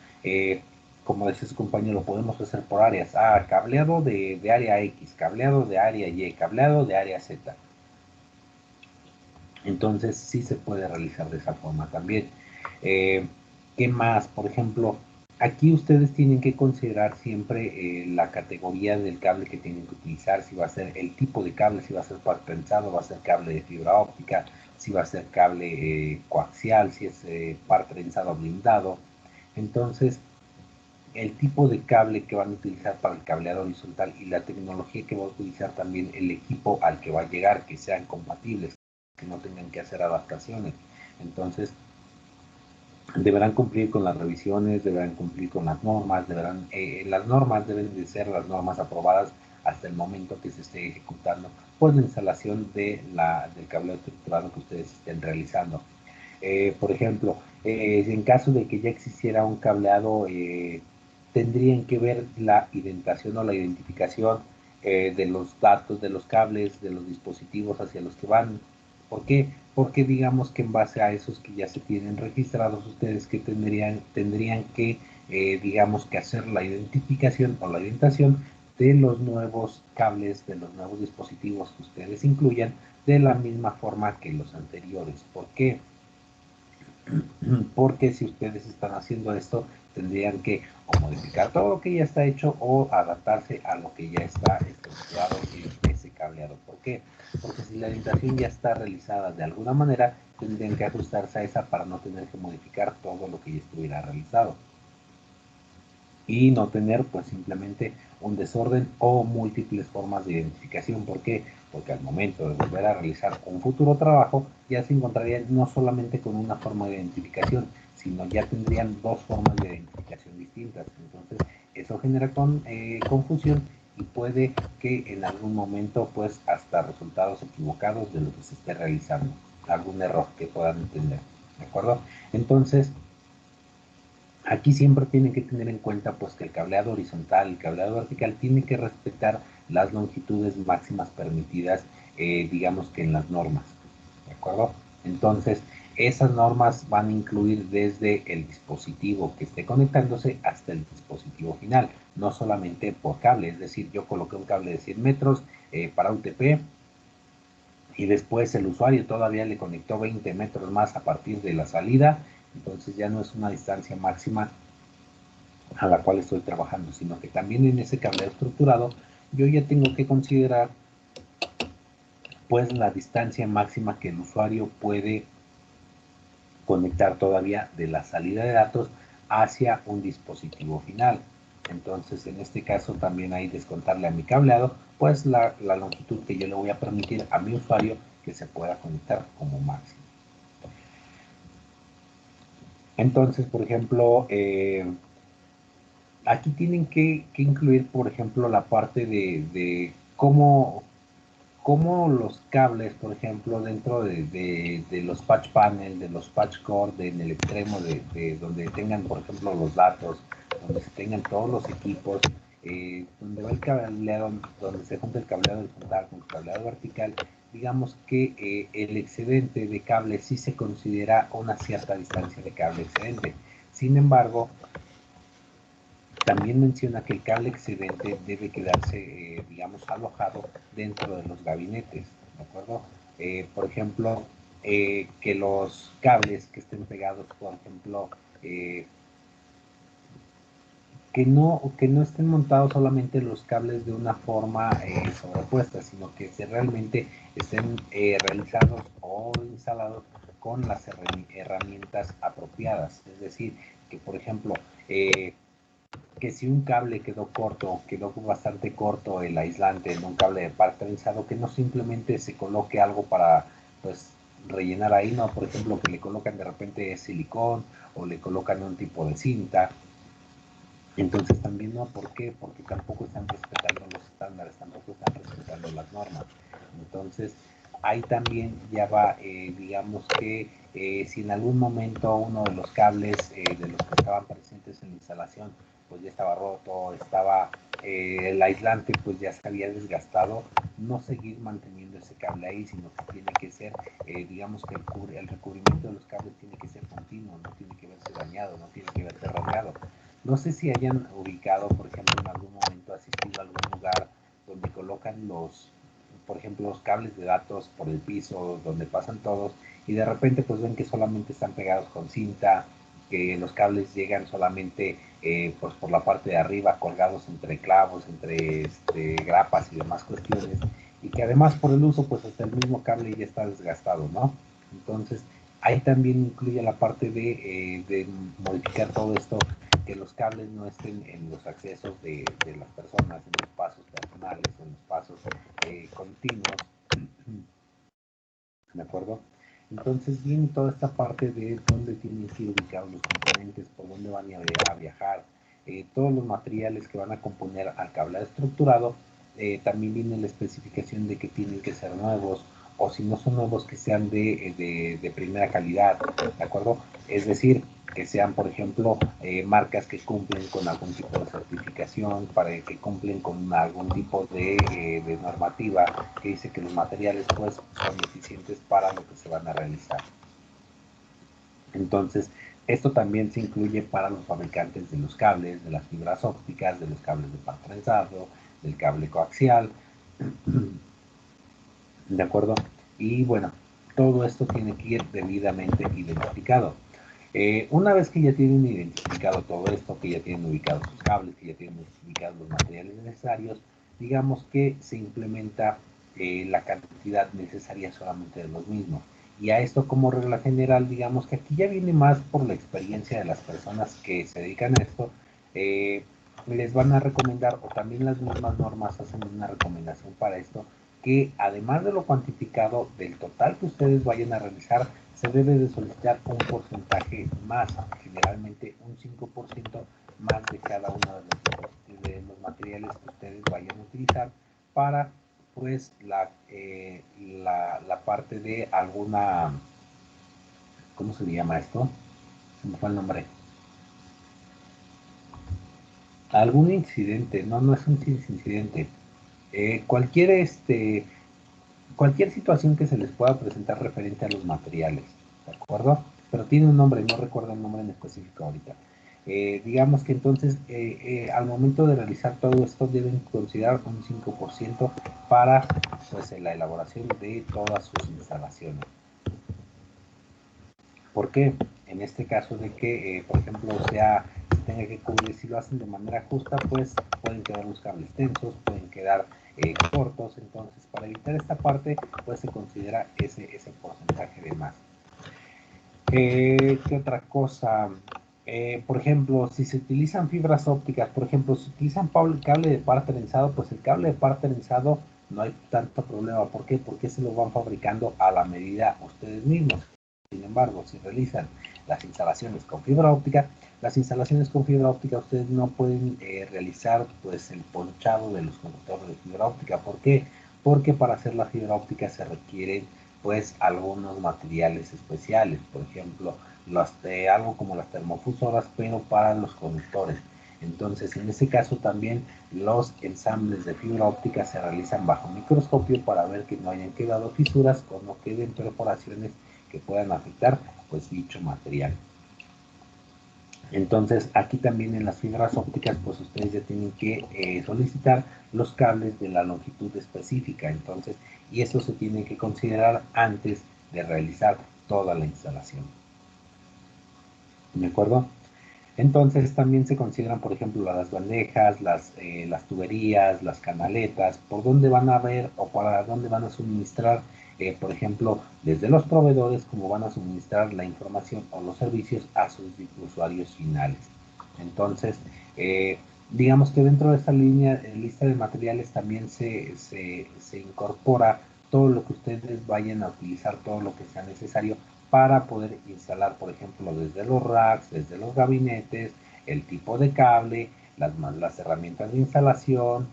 como decía su compañero, lo podemos hacer por áreas. Cableado de área X, cableado de área Y, cableado de área Z. Entonces, sí se puede realizar de esa forma también. ¿Qué más? Por ejemplo, aquí ustedes tienen que considerar siempre la categoría del cable que tienen que utilizar, si va a ser el tipo de cable, si va a ser par trenzado, va a ser cable de fibra óptica, si va a ser cable coaxial, si es par trenzado blindado. Entonces, el tipo de cable que van a utilizar para el cableado horizontal y la tecnología que va a utilizar también el equipo al que va a llegar, que sean compatibles, que no tengan que hacer adaptaciones. Entonces, deberán cumplir con las revisiones, deberán cumplir con las normas, las normas deben de ser las normas aprobadas hasta el momento que se esté ejecutando por la instalación del cableado estructurado que ustedes estén realizando. Por ejemplo, en caso de que ya existiera un cableado, tendrían que ver la identación o la identificación de los datos, de los cables, de los dispositivos hacia los que van. ¿Por qué? Porque digamos que en base a esos que ya se tienen registrados, ustedes que tendrían que, digamos que hacer la identificación o la orientación de los nuevos cables, de los nuevos dispositivos que ustedes incluyan, de la misma forma que los anteriores. ¿Por qué? Porque si ustedes están haciendo esto, tendrían que o modificar todo lo que ya está hecho o adaptarse a lo que ya está estructurado en ese cableado. ¿Por qué? Porque si la orientación ya está realizada de alguna manera, tendrían que ajustarse a esa para no tener que modificar todo lo que ya estuviera realizado y no tener pues simplemente un desorden o múltiples formas de identificación. ¿Por qué? Porque al momento de volver a realizar un futuro trabajo ya se encontrarían no solamente con una forma de identificación, sino ya tendrían dos formas de identificación distintas. Entonces eso genera confusión y puede que en algún momento pues hasta resultados equivocados de lo que se esté realizando, algún error que puedan tener. ¿De acuerdo? Entonces, aquí siempre tienen que tener en cuenta pues que el cableado horizontal, el cableado vertical tiene que respetar las longitudes máximas permitidas, digamos que en las normas, ¿de acuerdo? Entonces, esas normas van a incluir desde el dispositivo que esté conectándose hasta el dispositivo final, no solamente por cable, es decir, yo coloqué un cable de 100 metros para UTP, y después el usuario todavía le conectó 20 metros más a partir de la salida Entonces ya no es una distancia máxima a la cual estoy trabajando, sino que también en ese cableado estructurado yo ya tengo que considerar pues la distancia máxima que el usuario puede conectar todavía de la salida de datos hacia un dispositivo final. Entonces, en este caso también hay descontarle a mi cableado, pues la longitud que yo le voy a permitir a mi usuario que se pueda conectar como máximo. Entonces, por ejemplo, aquí tienen que incluir, por ejemplo, la parte de cómo los cables, por ejemplo, dentro de los patch panel, de los patch cord, en el extremo de donde tengan, por ejemplo, los datos, donde se tengan todos los equipos, donde va el cableado, donde se junta el cableado horizontal con el cableado vertical, digamos que el excedente de cable sí se considera una cierta distancia de cable excedente. Sin embargo, también menciona que el cable excedente debe quedarse, digamos, alojado dentro de los gabinetes, ¿de acuerdo? Por ejemplo, que los cables que estén pegados, por ejemplo, que no estén montados solamente los cables de una forma sobrepuesta, sino que realmente estén realizados o instalados con las herramientas apropiadas. Es decir, que por ejemplo, que si un cable quedó bastante corto el aislante en un cable de par trenzado, que no simplemente se coloque algo para pues rellenar ahí, no, por ejemplo, que le colocan de repente silicón o le colocan un tipo de cinta. Entonces también no, ¿por qué? Porque tampoco están respetando los estándares, tampoco están respetando las normas. Entonces, ahí también ya va, digamos que si en algún momento uno de los cables de los que estaban presentes en la instalación, pues ya estaba roto, el aislante pues ya se había desgastado, no seguir manteniendo ese cable ahí, sino que tiene que ser, digamos que el recubrimiento de los cables tiene que ser continuo, no tiene que verse dañado, no tiene que verse rasgado. No sé si hayan ubicado, por ejemplo, en algún momento asistido a algún lugar donde colocan por ejemplo, los cables de datos por el piso, donde pasan todos, y de repente pues ven que solamente están pegados con cinta, que los cables llegan solamente pues por la parte de arriba, colgados entre clavos, entre grapas y demás cuestiones, y que además por el uso pues hasta el mismo cable ya está desgastado, ¿no? Entonces, ahí también incluye la parte de modificar todo esto, que los cables no estén en los accesos de las personas, en los pasos personales, en los pasos continuos, ¿de acuerdo? Entonces viene toda esta parte de dónde tienen que ir ubicados los componentes, por dónde van a viajar, todos los materiales que van a componer al cableado estructurado. También viene la especificación de que tienen que ser nuevos, o si no son nuevos, que sean de primera calidad, ¿de acuerdo? Es decir, que sean, por ejemplo, marcas que cumplen con algún tipo de certificación, para que cumplen con algún tipo de normativa que dice que los materiales pues son eficientes para lo que se van a realizar. Entonces, esto también se incluye para los fabricantes de los cables, de las fibras ópticas, de los cables de par trenzado, del cable coaxial, ¿de acuerdo? Y bueno, todo esto tiene que ir debidamente identificado. Una vez que ya tienen identificado todo esto, que ya tienen ubicados sus cables, que ya tienen ubicados los materiales necesarios, digamos que se implementa la cantidad necesaria solamente de los mismos. Y a esto como regla general, digamos que aquí ya viene más por la experiencia de las personas que se dedican a esto, les van a recomendar, o también las mismas normas hacen una recomendación para esto, que además de lo cuantificado del total que ustedes vayan a realizar, se debe de solicitar un porcentaje más, generalmente un 5% más de cada uno de los materiales que ustedes vayan a utilizar para pues la parte de alguna, ¿cómo se llama esto? Se me fue el nombre. Algún incidente, no es un incidente. Cualquier situación que se les pueda presentar referente a los materiales, ¿de acuerdo? Pero tiene un nombre, no recuerdo el nombre en específico ahorita. Digamos que entonces, al momento de realizar todo esto, deben considerar un 5% para pues, la elaboración de todas sus instalaciones. ¿Por qué? en este caso de que, por ejemplo, se tenga que cubrir, si lo hacen de manera justa, pues pueden quedar los cables tensos, pueden quedar cortos. Entonces, para evitar esta parte, pues se considera ese porcentaje de más. ¿Qué otra cosa? Por ejemplo, si se utilizan fibras ópticas, por ejemplo, si utilizan cable de par trenzado, pues el cable de par trenzado no hay tanto problema. ¿Por qué? Porque se lo van fabricando a la medida ustedes mismos. Sin embargo, si realizan las instalaciones con fibra óptica, ustedes no pueden realizar pues el ponchado de los conductores de fibra óptica. ¿Por qué? Porque para hacer la fibra óptica se requieren pues algunos materiales especiales, por ejemplo, algo como las termofusoras, pero para los conductores. Entonces, en ese caso también los ensambles de fibra óptica se realizan bajo microscopio para ver que no hayan quedado fisuras o no queden perforaciones que puedan afectar pues dicho material. Entonces, aquí también en las fibras ópticas, pues ustedes ya tienen que solicitar los cables de la longitud específica. Entonces, y eso se tiene que considerar antes de realizar toda la instalación. ¿De acuerdo? Entonces, también se consideran, por ejemplo, las bandejas, las tuberías, las canaletas, por dónde van a ver o para dónde van a suministrar, por ejemplo, desde los proveedores, cómo van a suministrar la información o los servicios a sus usuarios finales. Entonces, digamos que dentro de esta lista de materiales también se incorpora todo lo que ustedes vayan a utilizar, todo lo que sea necesario para poder instalar, por ejemplo, desde los racks, desde los gabinetes, el tipo de cable, las herramientas de instalación,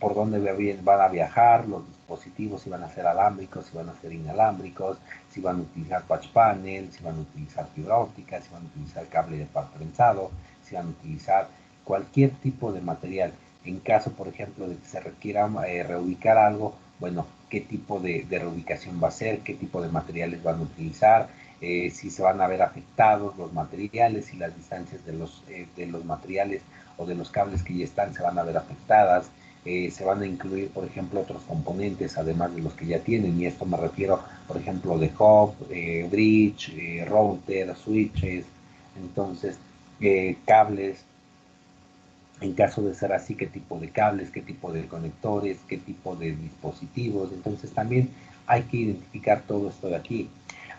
por dónde van a viajar los dispositivos, si van a ser alámbricos, si van a ser inalámbricos, si van a utilizar patch panel, si van a utilizar fibra óptica, si van a utilizar cable de par trenzado, si van a utilizar cualquier tipo de material. En caso, por ejemplo, de que se requiera reubicar algo, bueno, qué tipo de reubicación va a ser, qué tipo de materiales van a utilizar, si se van a ver afectados los materiales, si las distancias de los materiales o de los cables que ya están se van a ver afectadas, se van a incluir, por ejemplo, otros componentes además de los que ya tienen, y esto me refiero, por ejemplo, de hub, bridge, router, switches, entonces, cables. En caso de ser así, qué tipo de cables, qué tipo de conectores, qué tipo de dispositivos. Entonces también hay que identificar todo esto de aquí.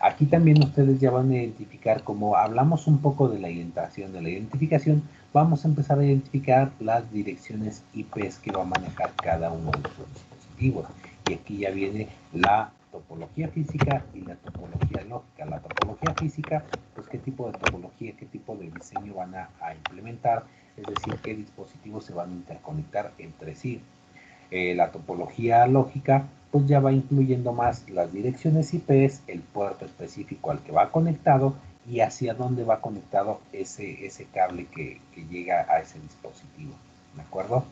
Aquí también ustedes ya van a identificar, como hablamos un poco de la identificación, vamos a empezar a identificar las direcciones IPs que va a manejar cada uno de sus dispositivos. Y aquí ya viene la topología física y la topología lógica. La topología física, pues qué tipo de topología, qué tipo de diseño van a implementar, es decir, qué dispositivos se van a interconectar entre sí. La topología lógica pues ya va incluyendo más las direcciones IPs, el puerto específico al que va conectado y hacia dónde va conectado ese cable que llega a ese dispositivo, ¿de acuerdo?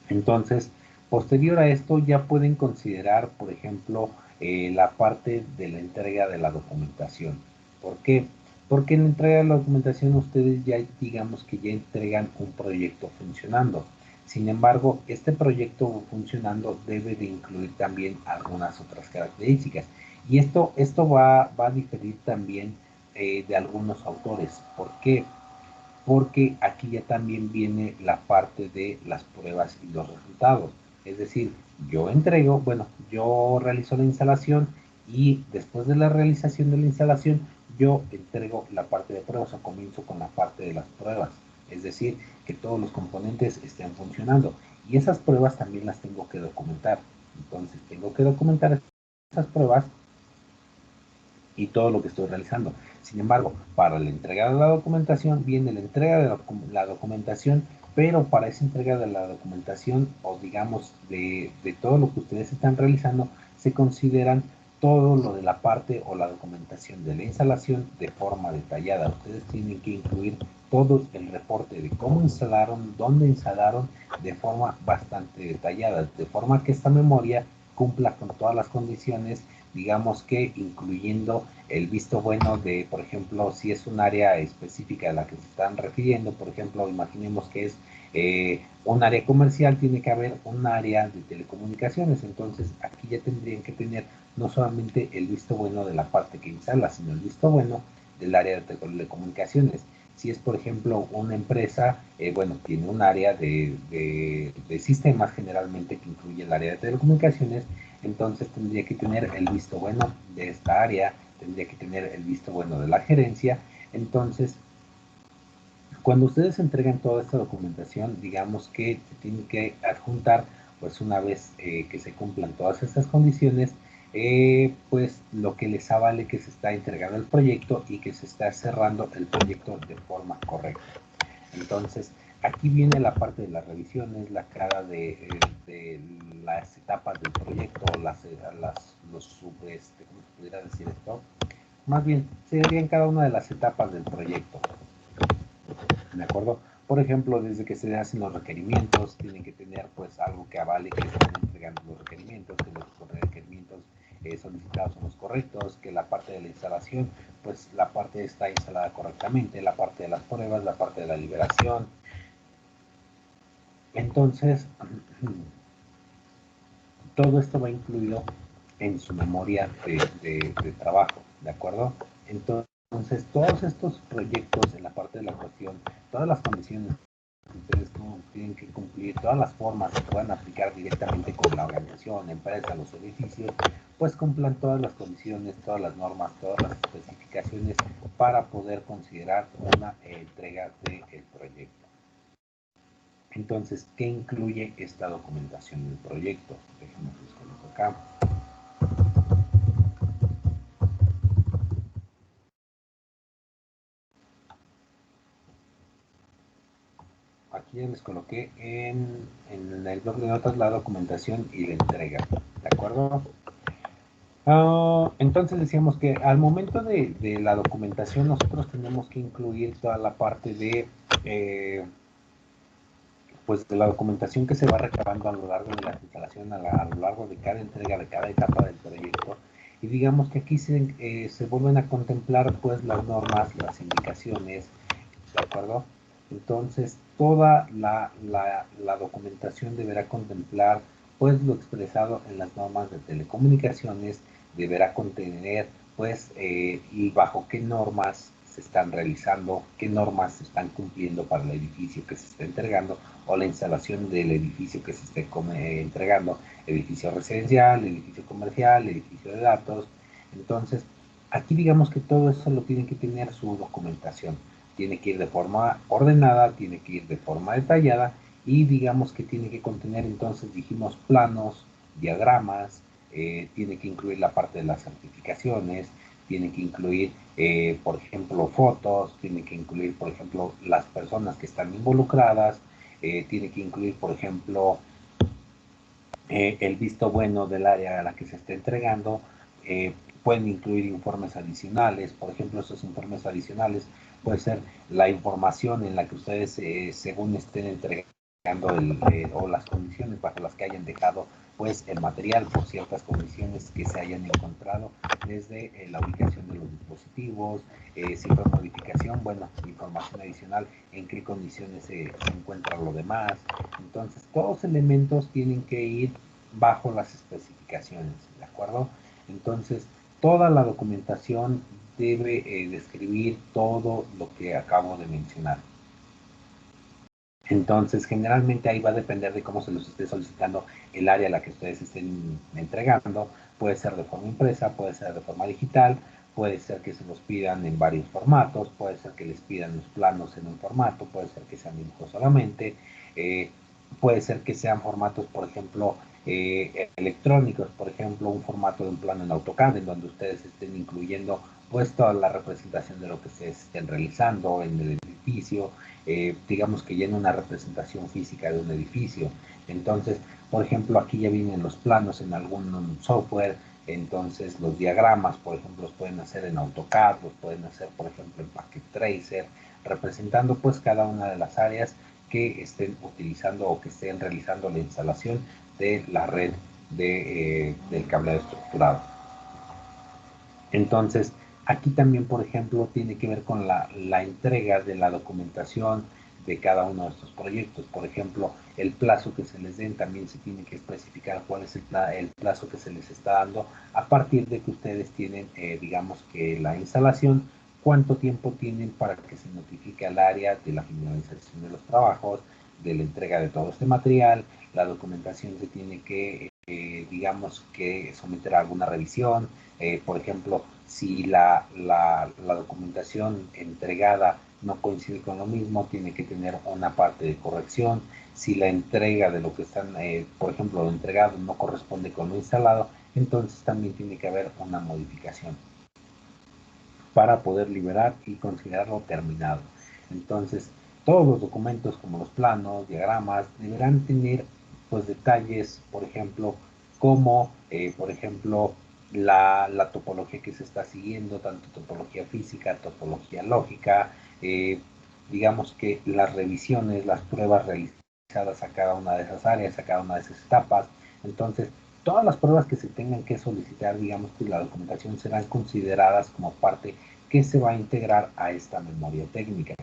Entonces, posterior a esto ya pueden considerar, por ejemplo, la parte de la entrega de la documentación. ¿Por qué? Porque en la entrega de la documentación ustedes ya digamos que ya entregan un proyecto funcionando. Sin embargo, este proyecto funcionando debe de incluir también algunas otras características. Y esto va a diferir también de algunos autores. ¿Por qué? Porque aquí ya también viene la parte de las pruebas y los resultados. Es decir, yo realizo la instalación y después de la realización de la instalación, yo entrego la parte de pruebas o comienzo con la parte de las pruebas. Es decir, que todos los componentes estén funcionando. Y esas pruebas también las tengo que documentar. Entonces, tengo que documentar esas pruebas y todo lo que estoy realizando. Sin embargo, para la entrega de la documentación viene la entrega de la documentación, pero para esa entrega de la documentación o digamos de todo lo que ustedes están realizando, se consideran todo lo de la parte o la documentación de la instalación de forma detallada. Ustedes tienen que incluir todo el reporte de cómo instalaron, dónde instalaron, de forma bastante detallada, de forma que esta memoria cumpla con todas las condiciones digamos que incluyendo el visto bueno de, por ejemplo, si es un área específica a la que se están refiriendo, por ejemplo, imaginemos que es un área comercial, tiene que haber un área de telecomunicaciones, entonces aquí ya tendrían que tener no solamente el visto bueno de la parte que instala, sino el visto bueno del área de telecomunicaciones. Si es, por ejemplo, una empresa, bueno, tiene un área de sistemas generalmente que incluye el área de telecomunicaciones, entonces tendría que tener el visto bueno de esta área, tendría que tener el visto bueno de la gerencia. Entonces, cuando ustedes entregan toda esta documentación, digamos que se tienen que adjuntar, pues una vez que se cumplan todas estas condiciones, pues lo que les avale que se está entregando el proyecto y que se está cerrando el proyecto de forma correcta. Entonces, aquí viene la parte de las revisiones, la cara de las etapas del proyecto, ¿cómo se pudiera decir esto? Más bien, serían cada una de las etapas del proyecto. ¿De acuerdo? Por ejemplo, desde que se hacen los requerimientos, tienen que tener pues algo que avale que se están entregando los requerimientos, que los requerimientos solicitados son los correctos, que la parte de la instalación, pues la parte está instalada correctamente, la parte de las pruebas, la parte de la liberación. Entonces, todo esto va incluido en su memoria de trabajo, ¿de acuerdo? Entonces, todos estos proyectos en la parte de la cuestión, todas las condiciones que ustedes tienen que cumplir, todas las formas que puedan aplicar directamente con la organización, la empresa, los edificios, pues cumplan todas las condiciones, todas las normas, todas las especificaciones para poder considerar una entrega del proyecto. Entonces, ¿qué incluye esta documentación del proyecto? Déjenme les coloco acá. Aquí ya les coloqué en el blog de notas la documentación y la entrega, ¿de acuerdo? Entonces decíamos que al momento de la documentación nosotros tenemos que incluir toda la parte de pues de la documentación que se va recabando a lo largo de la instalación, a lo largo de cada entrega, de cada etapa del proyecto. Y digamos que aquí se vuelven a contemplar pues las normas, las indicaciones, ¿de acuerdo? Entonces, toda la documentación deberá contemplar pues lo expresado en las normas de telecomunicaciones, deberá contener pues y bajo qué normas se están realizando, qué normas se están cumpliendo para el edificio que se está entregando o la instalación del edificio que se esté entregando, edificio residencial, edificio comercial, edificio de datos. Entonces, aquí digamos que todo eso lo tiene que tener su documentación. Tiene que ir de forma ordenada, tiene que ir de forma detallada y digamos que tiene que contener entonces, dijimos, planos, diagramas, tiene que incluir la parte de las certificaciones, tiene que incluir, por ejemplo, fotos, tiene que incluir, por ejemplo, las personas que están involucradas, tiene que incluir, por ejemplo, el visto bueno del área a la que se está entregando, pueden incluir informes adicionales, por ejemplo, esos informes adicionales puede ser la información en la que ustedes, según estén entregando o las condiciones bajo las que hayan dejado pues el material por ciertas condiciones que se hayan encontrado desde la ubicación de los dispositivos, si fue modificación, bueno, información adicional en qué condiciones se encuentra lo demás. Entonces, todos los elementos tienen que ir bajo las especificaciones, ¿de acuerdo? Entonces, toda la documentación debe describir todo lo que acabo de mencionar. Entonces, generalmente ahí va a depender de cómo se los esté solicitando el área a la que ustedes estén entregando. Puede ser de forma impresa, puede ser de forma digital, puede ser que se los pidan en varios formatos, puede ser que les pidan los planos en un formato, puede ser que sean dibujos solamente, puede ser que sean formatos, por ejemplo, electrónicos, por ejemplo, un formato de un plano en AutoCAD, en donde ustedes estén incluyendo pues toda la representación de lo que se estén realizando en el edificio, digamos que ya en una representación física de un edificio. Entonces, por ejemplo, aquí ya vienen los planos en algún software, entonces los diagramas, por ejemplo, los pueden hacer en AutoCAD, los pueden hacer, por ejemplo, en Packet Tracer, representando pues cada una de las áreas que estén utilizando o que estén realizando la instalación de la red del cableado estructurado. Entonces, aquí también, por ejemplo, tiene que ver con la entrega de la documentación de cada uno de estos proyectos. Por ejemplo, el plazo que se les den también se tiene que especificar cuál es el plazo que se les está dando a partir de que ustedes tienen, digamos que la instalación, cuánto tiempo tienen para que se notifique al área de la finalización de los trabajos, de la entrega de todo este material. La documentación se tiene que, digamos que someter a alguna revisión. Por ejemplo, si la documentación entregada no coincide con lo mismo, tiene que tener una parte de corrección. Si la entrega de lo que están, por ejemplo, lo entregado no corresponde con lo instalado, entonces también tiene que haber una modificación para poder liberar y considerarlo terminado. Entonces, todos los documentos como los planos, diagramas, deberán tener pues detalles, por ejemplo, como, por ejemplo, la topología que se está siguiendo, tanto topología física, topología lógica, digamos que las revisiones, las pruebas realizadas a cada una de esas áreas, a cada una de esas etapas. Entonces, todas las pruebas que se tengan que solicitar, digamos que la documentación serán consideradas como parte que se va a integrar a esta memoria técnica.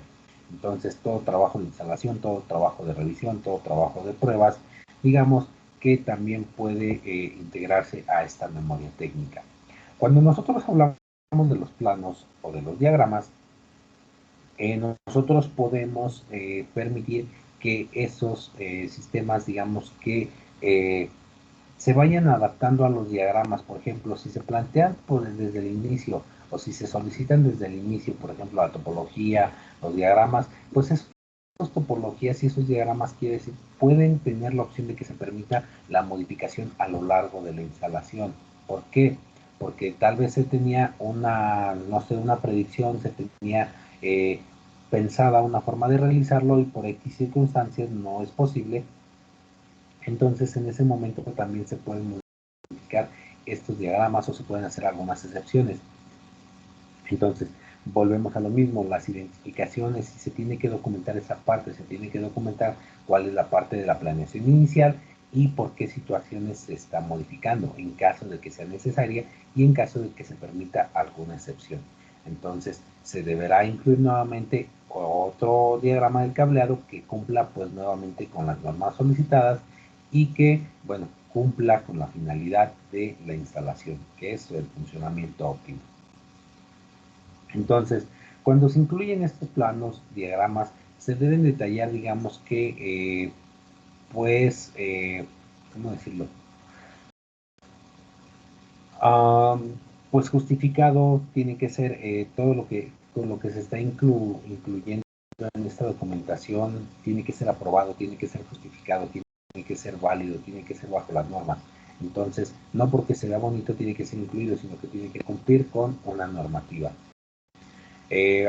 Entonces, todo trabajo de instalación, todo trabajo de revisión, todo trabajo de pruebas, digamos que también puede integrarse a esta memoria técnica. Cuando nosotros hablamos de los planos o de los diagramas, nosotros podemos permitir que esos sistemas, digamos que se vayan adaptando a los diagramas. Por ejemplo, si se plantean desde el inicio o si se solicitan desde el inicio, por ejemplo, la topología, los diagramas, pues esas topologías y esos diagramas quiere decir, pueden tener la opción de que se permita la modificación a lo largo de la instalación. ¿Por qué? Porque tal vez se tenía una, no sé, una predicción, se tenía pensada una forma de realizarlo y por X circunstancias no es posible. Entonces, en ese momento también se pueden modificar estos diagramas o se pueden hacer algunas excepciones. Entonces, volvemos a lo mismo, las identificaciones, si se tiene que documentar esa parte, se tiene que documentar cuál es la parte de la planeación inicial y por qué situaciones se está modificando en caso de que sea necesaria y en caso de que se permita alguna excepción. Entonces, se deberá incluir nuevamente otro diagrama del cableado que cumpla pues nuevamente con las normas solicitadas y que, bueno, cumpla con la finalidad de la instalación, que es el funcionamiento óptimo. Entonces, cuando se incluyen estos planos, diagramas, se deben detallar, digamos que, ¿cómo decirlo? Pues justificado tiene que ser todo lo que se está incluyendo en esta documentación, tiene que ser aprobado, tiene que ser justificado, tiene que ser válido, tiene que ser bajo las normas. Entonces, no porque se vea bonito tiene que ser incluido, sino que tiene que cumplir con una normativa.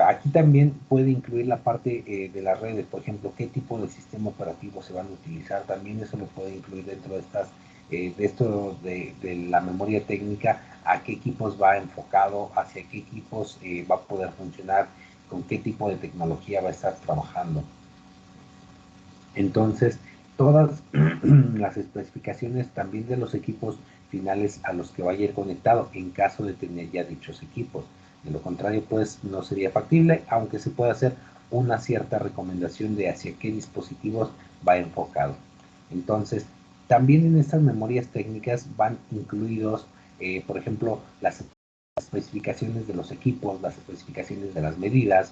Aquí también puede incluir la parte de las redes, por ejemplo, qué tipo de sistema operativo se van a utilizar, también eso lo puede incluir dentro de estas, de esto de la memoria técnica, a qué equipos va enfocado, hacia qué equipos va a poder funcionar, con qué tipo de tecnología va a estar trabajando. Entonces, todas las especificaciones también de los equipos finales a los que vaya a ir conectado en caso de tener ya dichos equipos. De lo contrario, pues no sería factible, aunque se puede hacer una cierta recomendación de hacia qué dispositivos va enfocado. Entonces, también en estas memorias técnicas van incluidos, por ejemplo, las especificaciones de los equipos, las especificaciones de las medidas,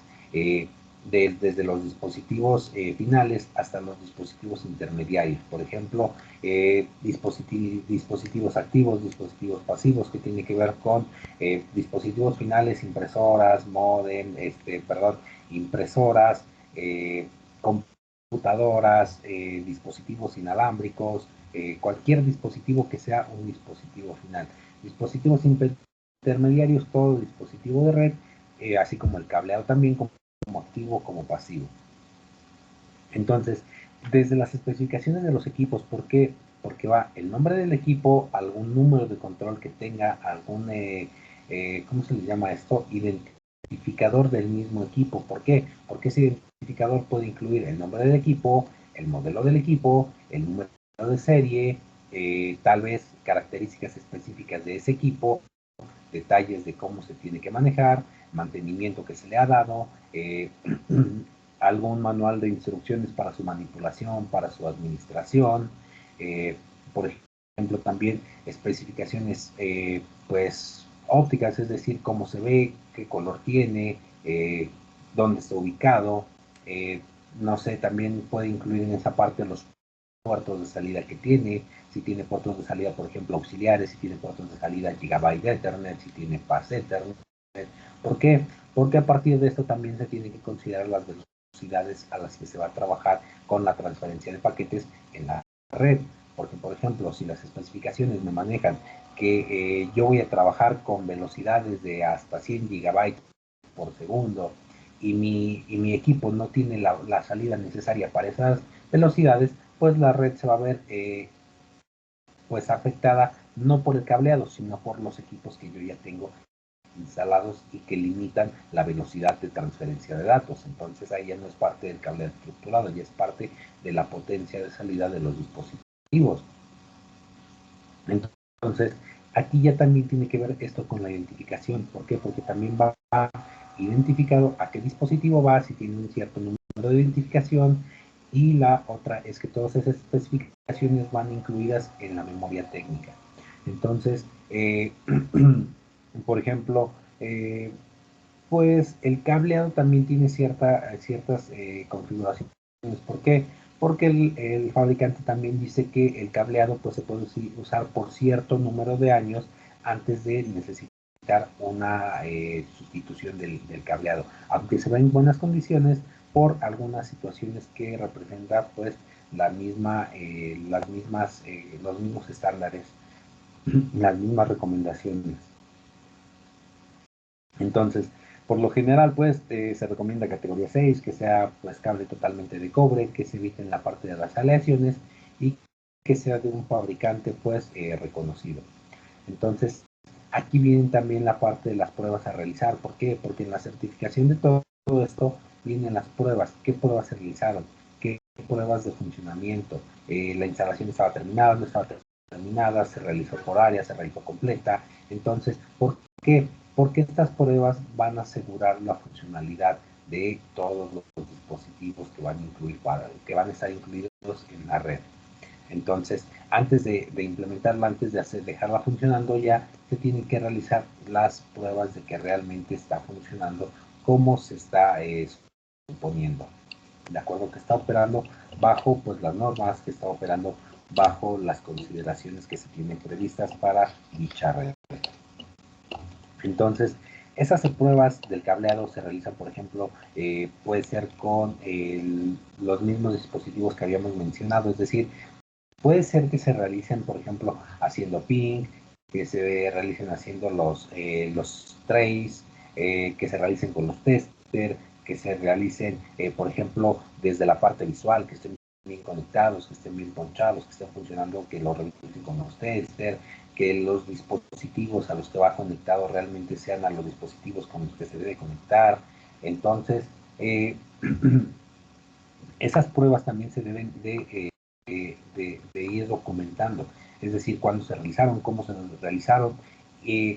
desde los dispositivos finales hasta los dispositivos intermediarios. Por ejemplo, dispositivos activos, dispositivos pasivos, que tiene que ver con dispositivos finales, impresoras, modem, impresoras, computadoras, dispositivos inalámbricos, cualquier dispositivo que sea un dispositivo final. Dispositivos intermediarios, todo dispositivo de red, así como el cableado también, como activo como pasivo. Entonces, desde las especificaciones de los equipos, ¿por qué? Porque va el nombre del equipo, algún número de control que tenga, algún, ¿cómo se le llama esto? Identificador del mismo equipo. ¿Por qué? Porque ese identificador puede incluir el nombre del equipo, el modelo del equipo, el número de serie, tal vez características específicas de ese equipo, detalles de cómo se tiene que manejar, mantenimiento que se le ha dado, algún manual de instrucciones para su manipulación, para su administración, por ejemplo también especificaciones pues ópticas, es decir, cómo se ve, qué color tiene, dónde está ubicado, no sé, también puede incluir en esa parte los puertos de salida que tiene, si tiene puertos de salida, por ejemplo, auxiliares, si tiene puertos de salida Gigabyte Ethernet, si tiene Pass Ethernet. ¿Por qué? Porque a partir de esto también se tiene que considerar las velocidades a las que se va a trabajar con la transferencia de paquetes en la red. Porque, por ejemplo, si las especificaciones me manejan que yo voy a trabajar con velocidades de hasta 100 gigabytes por segundo y mi equipo no tiene la salida necesaria para esas velocidades, pues la red se va a ver pues afectada no por el cableado, sino por los equipos que yo ya tengo instalados y que limitan la velocidad de transferencia de datos. Entonces ahí ya no es parte del cableado estructurado, ya es parte de la potencia de salida de los dispositivos. Entonces aquí ya también tiene que ver esto con la identificación. ¿Por qué? Porque también va identificado a qué dispositivo va, si tiene un cierto número de identificación, y la otra es que todas esas especificaciones van incluidas en la memoria técnica. Entonces, por ejemplo, pues el cableado también tiene ciertas configuraciones. ¿Por qué? Porque el fabricante también dice que el cableado pues, se puede usar por cierto número de años antes de necesitar una sustitución del cableado, aunque se va en buenas condiciones por algunas situaciones que representan pues los mismos estándares, las mismas recomendaciones. Entonces, por lo general, pues, se recomienda categoría 6, que sea, pues, cable totalmente de cobre, que se eviten la parte de las aleaciones y que sea de un fabricante, pues, reconocido. Entonces, aquí viene también la parte de las pruebas a realizar. ¿Por qué? Porque en la certificación de todo esto vienen las pruebas. ¿Qué pruebas se realizaron? ¿Qué pruebas de funcionamiento? La instalación estaba terminada, no estaba terminada, se realizó por área, se realizó completa. Entonces, ¿por qué? Porque estas pruebas van a asegurar la funcionalidad de todos los dispositivos que van a estar incluidos en la red. Entonces, antes de implementarla, antes de dejarla funcionando ya, se tienen que realizar las pruebas de que realmente está funcionando como se está suponiendo. De acuerdo, que está operando bajo pues las normas, que está operando bajo las consideraciones que se tienen previstas para dicha red. Entonces, esas pruebas del cableado se realizan, por ejemplo, puede ser con los mismos dispositivos que habíamos mencionado, es decir, puede ser que se realicen, por ejemplo, haciendo ping, que se realicen haciendo los trays, que se realicen con los tester, que se realicen, por ejemplo, desde la parte visual, que estén bien conectados, que estén bien ponchados, que estén funcionando, que lo revisen con los tester, que los dispositivos a los que va conectado realmente sean a los dispositivos con los que se debe conectar. Entonces, esas pruebas también se deben de ir documentando, es decir, cuándo se realizaron, cómo se realizaron,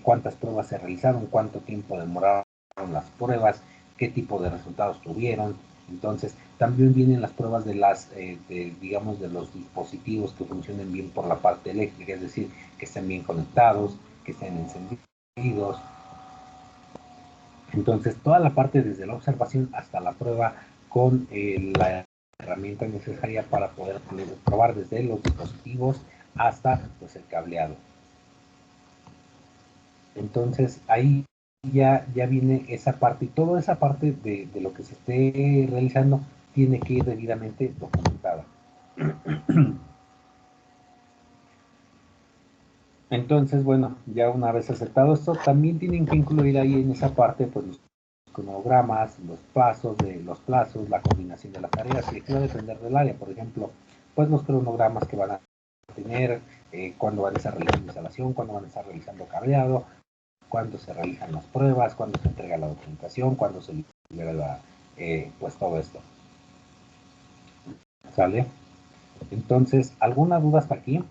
cuántas pruebas se realizaron, cuánto tiempo demoraron las pruebas, qué tipo de resultados tuvieron. Entonces, también vienen las pruebas de digamos, de los dispositivos que funcionen bien por la parte eléctrica, es decir, que estén bien conectados, que estén encendidos. Entonces, toda la parte desde la observación hasta la prueba con la herramienta necesaria para poder probar desde los dispositivos hasta pues, el cableado. Entonces, ahí ya viene esa parte, y toda esa parte de lo que se esté realizando tiene que ir debidamente documentada. Entonces, bueno, ya una vez aceptado esto, también tienen que incluir ahí en esa parte pues los cronogramas, los plazos, la coordinación de las tareas, y aquí va a depender del área. Por ejemplo, pues los cronogramas que van a tener, cuándo van a estar realizando instalación, cuándo van a estar realizando cableado, cuándo se realizan las pruebas, cuándo se entrega la documentación, cuándo se libera pues todo esto. ¿Sale? Entonces, ¿alguna duda hasta aquí?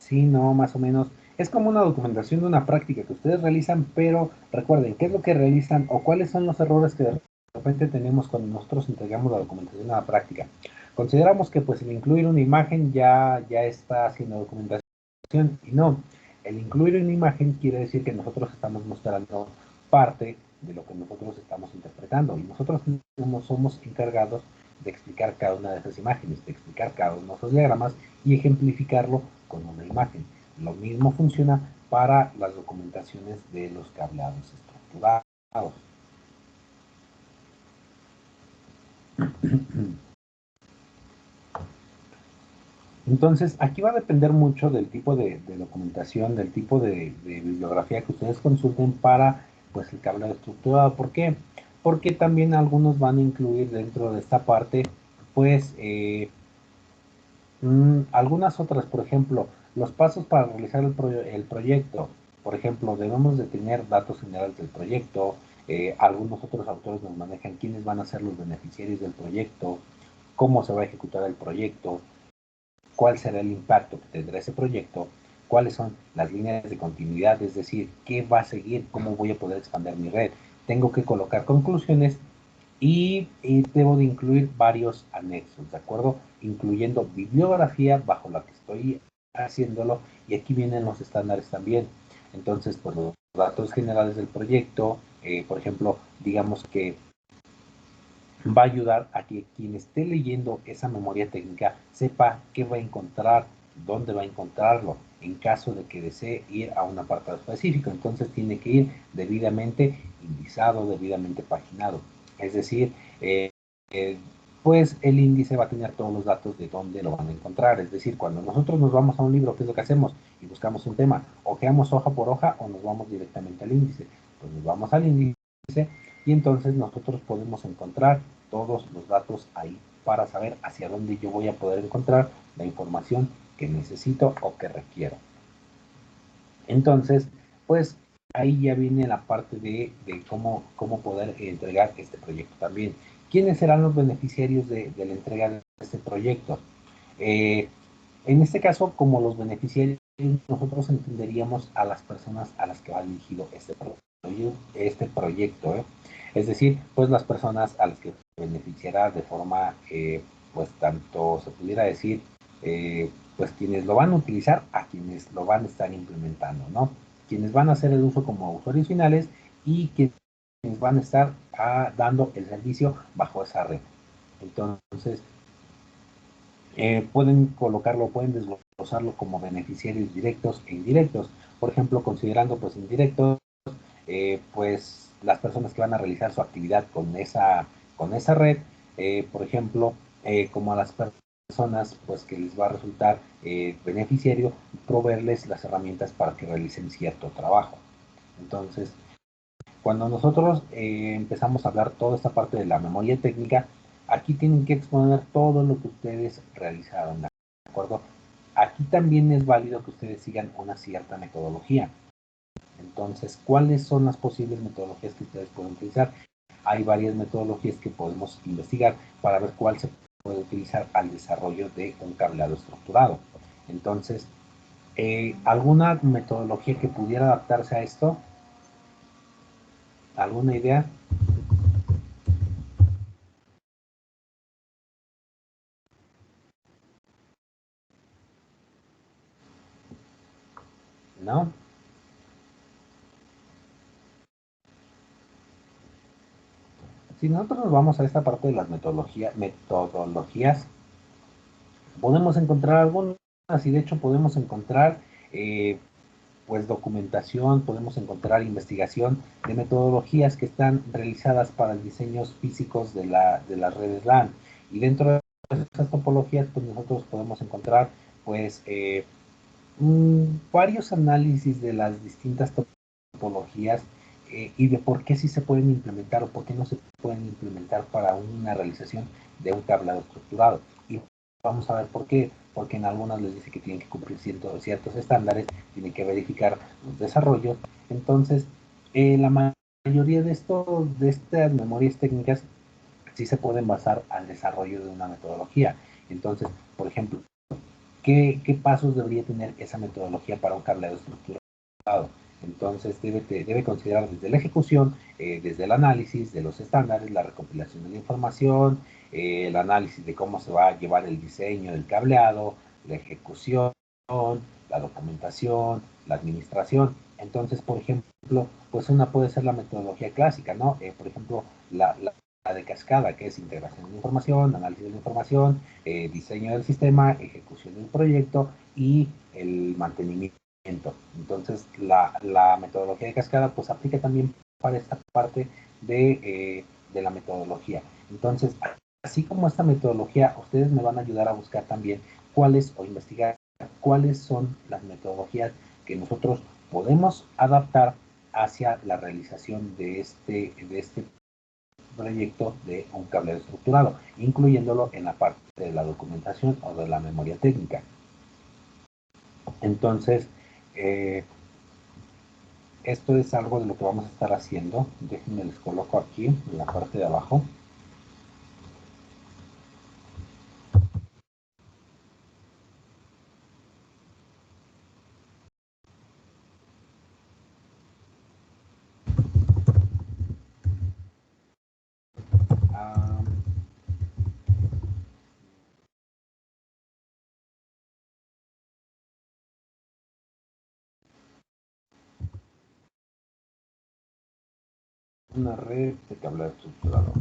Sí, no, más o menos. Es como una documentación de una práctica que ustedes realizan, pero recuerden, ¿qué es lo que realizan o cuáles son los errores que de repente tenemos cuando nosotros entregamos la documentación a la práctica? Consideramos que pues el incluir una imagen ya está haciendo documentación y no, el incluir una imagen quiere decir que nosotros estamos mostrando parte de lo que nosotros estamos interpretando y nosotros mismos somos encargados de explicar cada una de esas imágenes, de explicar cada uno de esos diagramas y ejemplificarlo con una imagen. Lo mismo funciona para las documentaciones de los cableados estructurados. Entonces, aquí va a depender mucho del tipo de documentación, del tipo de bibliografía que ustedes consulten para pues, el cableado estructurado. ¿Por qué? Porque también algunos van a incluir dentro de esta parte, pues, algunas otras, por ejemplo, los pasos para realizar el proyecto. Por ejemplo, debemos de tener datos generales del proyecto. Algunos otros autores nos manejan quiénes van a ser los beneficiarios del proyecto, cómo se va a ejecutar el proyecto, cuál será el impacto que tendrá ese proyecto, cuáles son las líneas de continuidad, es decir, qué va a seguir, cómo voy a poder expandir mi red. Tengo que colocar conclusiones y debo de incluir varios anexos, ¿de acuerdo? Incluyendo bibliografía bajo la que estoy haciéndolo y aquí vienen los estándares también. Entonces, pues los datos generales del proyecto, por ejemplo, digamos que va a ayudar a que quien esté leyendo esa memoria técnica sepa qué va a encontrar, dónde va a encontrarlo, en caso de que desee ir a un apartado específico. Entonces tiene que ir debidamente indizado, debidamente paginado. Es decir, pues el índice va a tener todos los datos de dónde lo van a encontrar. Es decir, cuando nosotros nos vamos a un libro, ¿qué es lo que hacemos? Y buscamos un tema, ojeamos hoja por hoja o nos vamos directamente al índice. Pues nos vamos al índice y entonces nosotros podemos encontrar todos los datos ahí para saber hacia dónde yo voy a poder encontrar la información que necesito o que requiero. Entonces, pues ahí ya viene la parte de cómo poder entregar este proyecto también. ¿Quiénes serán los beneficiarios de la entrega de este proyecto? En este caso, como los beneficiarios, nosotros entenderíamos a las personas a las que va dirigido este proyecto, ¿eh? Es decir, pues las personas a las que beneficiará de forma, pues tanto se pudiera decir, pues quienes lo van a utilizar a quienes lo van a estar implementando, ¿no? Quienes van a hacer el uso como usuarios finales y quienes van a estar dando el servicio bajo esa red. Entonces, pueden colocarlo, pueden desglosarlo como beneficiarios directos e indirectos. Por ejemplo, considerando pues indirectos, pues las personas que van a realizar su actividad con esa red, por ejemplo, como a las personas pues que les va a resultar beneficiario proveerles las herramientas para que realicen cierto trabajo. Entonces, cuando nosotros empezamos a hablar toda esta parte de la memoria técnica, aquí tienen que exponer todo lo que ustedes realizaron, ¿de acuerdo? Aquí también es válido que ustedes sigan una cierta metodología. Entonces, ¿cuáles son las posibles metodologías que ustedes pueden utilizar? Hay varias metodologías que podemos investigar para ver cuál se puede utilizar al desarrollo de un cableado estructurado. Entonces, ¿alguna metodología que pudiera adaptarse a esto? ¿Alguna idea? ¿No? Si nosotros nos vamos a esta parte de las metodologías, podemos encontrar algunas y de hecho podemos encontrar pues documentación, podemos encontrar investigación de metodologías que están realizadas para diseños físicos de las redes LAN. Y dentro de esas topologías, pues nosotros podemos encontrar pues varios análisis de las distintas topologías y de por qué sí se pueden implementar o por qué no se pueden implementar para una realización de un cableado estructurado. Y vamos a ver por qué. Porque en algunas les dice que tienen que cumplir ciertos estándares, tienen que verificar los desarrollos. Entonces, la mayoría de estas memorias técnicas sí se pueden basar al desarrollo de una metodología. Entonces, por ejemplo, ¿qué pasos debería tener esa metodología para un cableado estructurado? Entonces debe considerar desde la ejecución, desde el análisis de los estándares, la recopilación de la información, el análisis de cómo se va a llevar el diseño del cableado, la ejecución, la documentación, la administración. Entonces, por ejemplo, pues una puede ser la metodología clásica, ¿no? Por ejemplo, la de cascada, que es integración de información, análisis de la información, diseño del sistema, ejecución del proyecto y el mantenimiento. Entonces, la metodología de cascada pues aplica también para esta parte de la metodología. Entonces, así como esta metodología, ustedes me van a ayudar a buscar también cuáles o investigar cuáles son las metodologías que nosotros podemos adaptar hacia la realización de este proyecto de un cableado estructurado, incluyéndolo en la parte de la documentación o de la memoria técnica. Entonces, esto es algo de lo que vamos a estar haciendo. Déjenme les coloco aquí en la parte de abajo. Una red de cableado estructurado.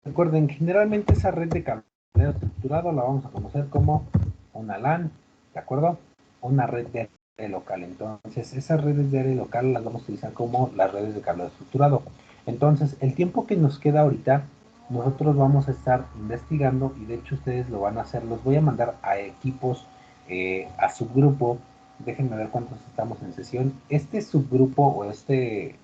Recuerden, generalmente esa red de cableado estructurado la vamos a conocer como una LAN, ¿de acuerdo? Una red de área local. Entonces, esas redes de área local las vamos a utilizar como las redes de cableado estructurado. Entonces, el tiempo que nos queda ahorita, nosotros vamos a estar investigando y de hecho ustedes lo van a hacer. Los voy a mandar a equipos, a subgrupo. Déjenme ver cuántos estamos en sesión. Este subgrupo o este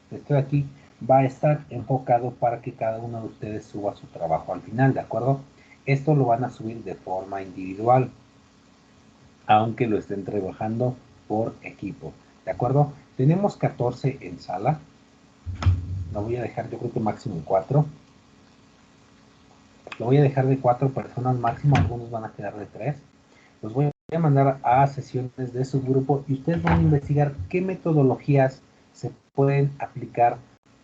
de aquí va a estar enfocado para que cada uno de ustedes suba su trabajo al final, ¿de acuerdo? Esto lo van a subir de forma individual, aunque lo estén trabajando por equipo, ¿de acuerdo? Tenemos 14 en sala. Lo voy a dejar, yo creo que máximo 4. Lo voy a dejar de 4 personas máximo, algunos van a quedar de 3. Los voy a mandar a sesiones de subgrupo y ustedes van a investigar qué metodologías se pueden aplicar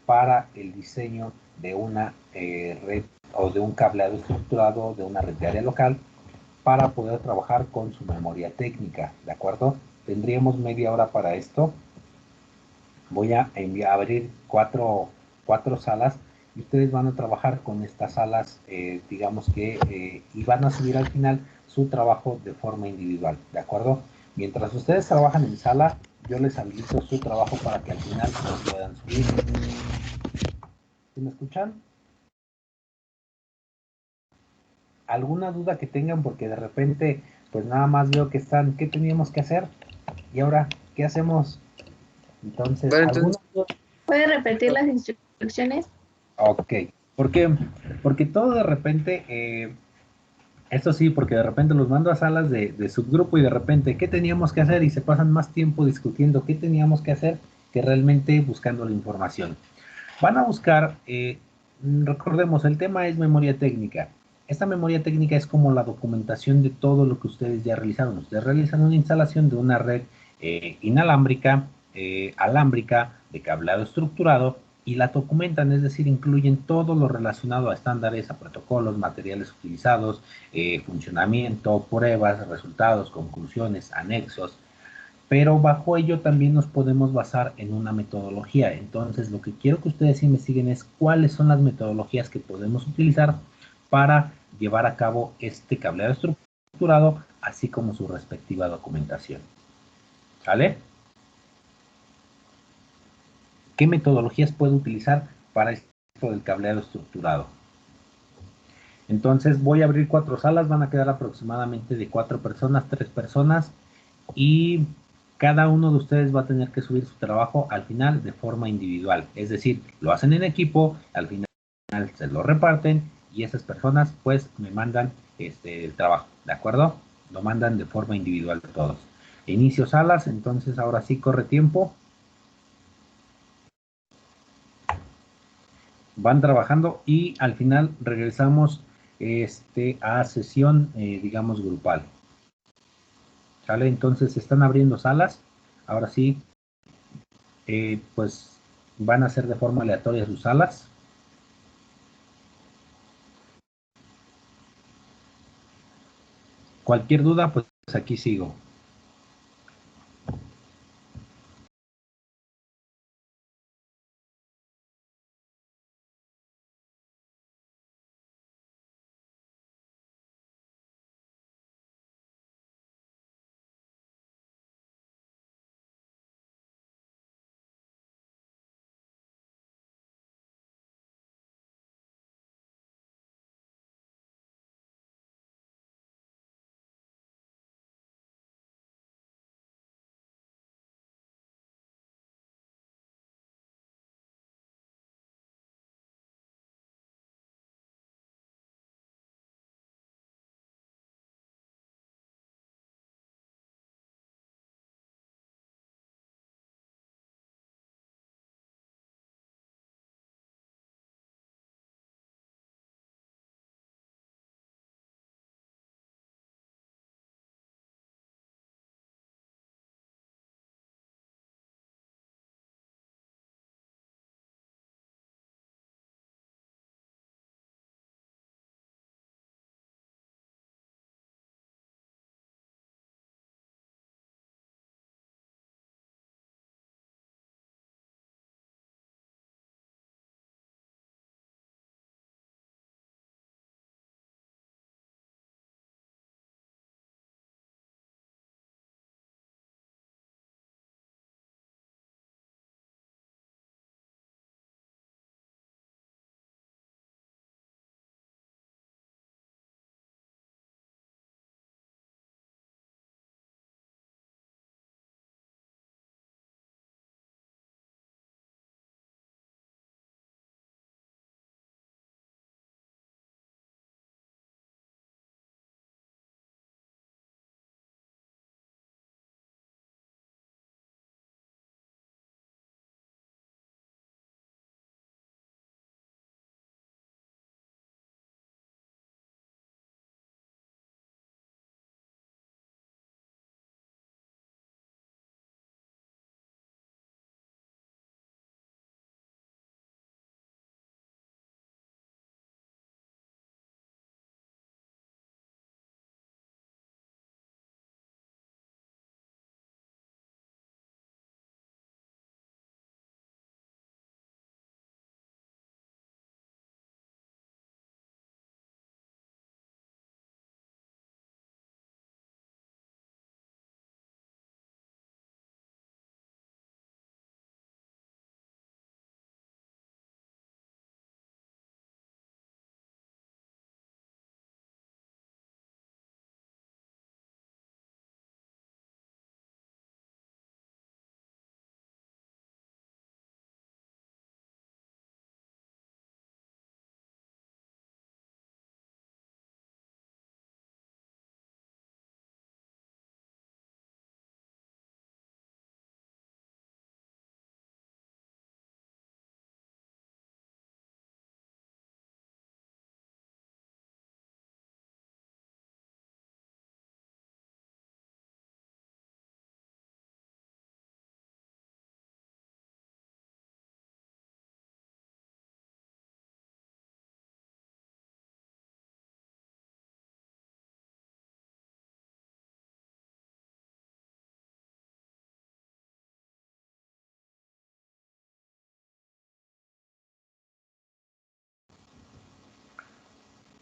para el diseño de una red o de un cableado estructurado de una red de área local para poder trabajar con su memoria técnica, ¿de acuerdo? Tendríamos media hora para esto. Voy a abrir cuatro salas y ustedes van a trabajar con estas salas, digamos que, y van a subir al final su trabajo de forma individual, ¿de acuerdo? Mientras ustedes trabajan en sala, yo les habilito su trabajo para que al final lo puedan subir. ¿Sí me escuchan? ¿Alguna duda que tengan? Porque de repente, pues nada más veo que están, ¿qué teníamos que hacer? Y ahora, ¿qué hacemos? Entonces, Bueno, entonces, ¿puede repetir las instrucciones? Ok, ¿por qué? Porque todo de repente, esto sí, porque de repente los mando a salas de subgrupo y de repente, ¿qué teníamos que hacer? Y se pasan más tiempo discutiendo qué teníamos que hacer que realmente buscando la información. Van a buscar, recordemos, el tema es memoria técnica. Esta memoria técnica es como la documentación de todo lo que ustedes ya realizaron. Ustedes realizan una instalación de una red inalámbrica, alámbrica, de cableado estructurado, y la documentan, es decir, incluyen todo lo relacionado a estándares, a protocolos, materiales utilizados, funcionamiento, pruebas, resultados, conclusiones, anexos, pero bajo ello también nos podemos basar en una metodología. Entonces, lo que quiero que ustedes investiguen es cuáles son las metodologías que podemos utilizar para llevar a cabo este cableado estructurado, así como su respectiva documentación. ¿Sale? ¿Qué metodologías puedo utilizar para esto del cableado estructurado? Entonces voy a abrir 4 salas, van a quedar aproximadamente de 4 personas, 3 personas, y cada uno de ustedes va a tener que subir su trabajo al final de forma individual. Es decir, lo hacen en equipo, al final se lo reparten y esas personas pues me mandan el trabajo, ¿de acuerdo? Lo mandan de forma individual todos. Inicio salas, entonces ahora sí corre tiempo. van trabajando y al final regresamos a sesión, digamos, grupal. ¿Sale? Entonces se están abriendo salas. Ahora sí, pues van a ser de forma aleatoria sus salas. Cualquier duda, pues aquí sigo.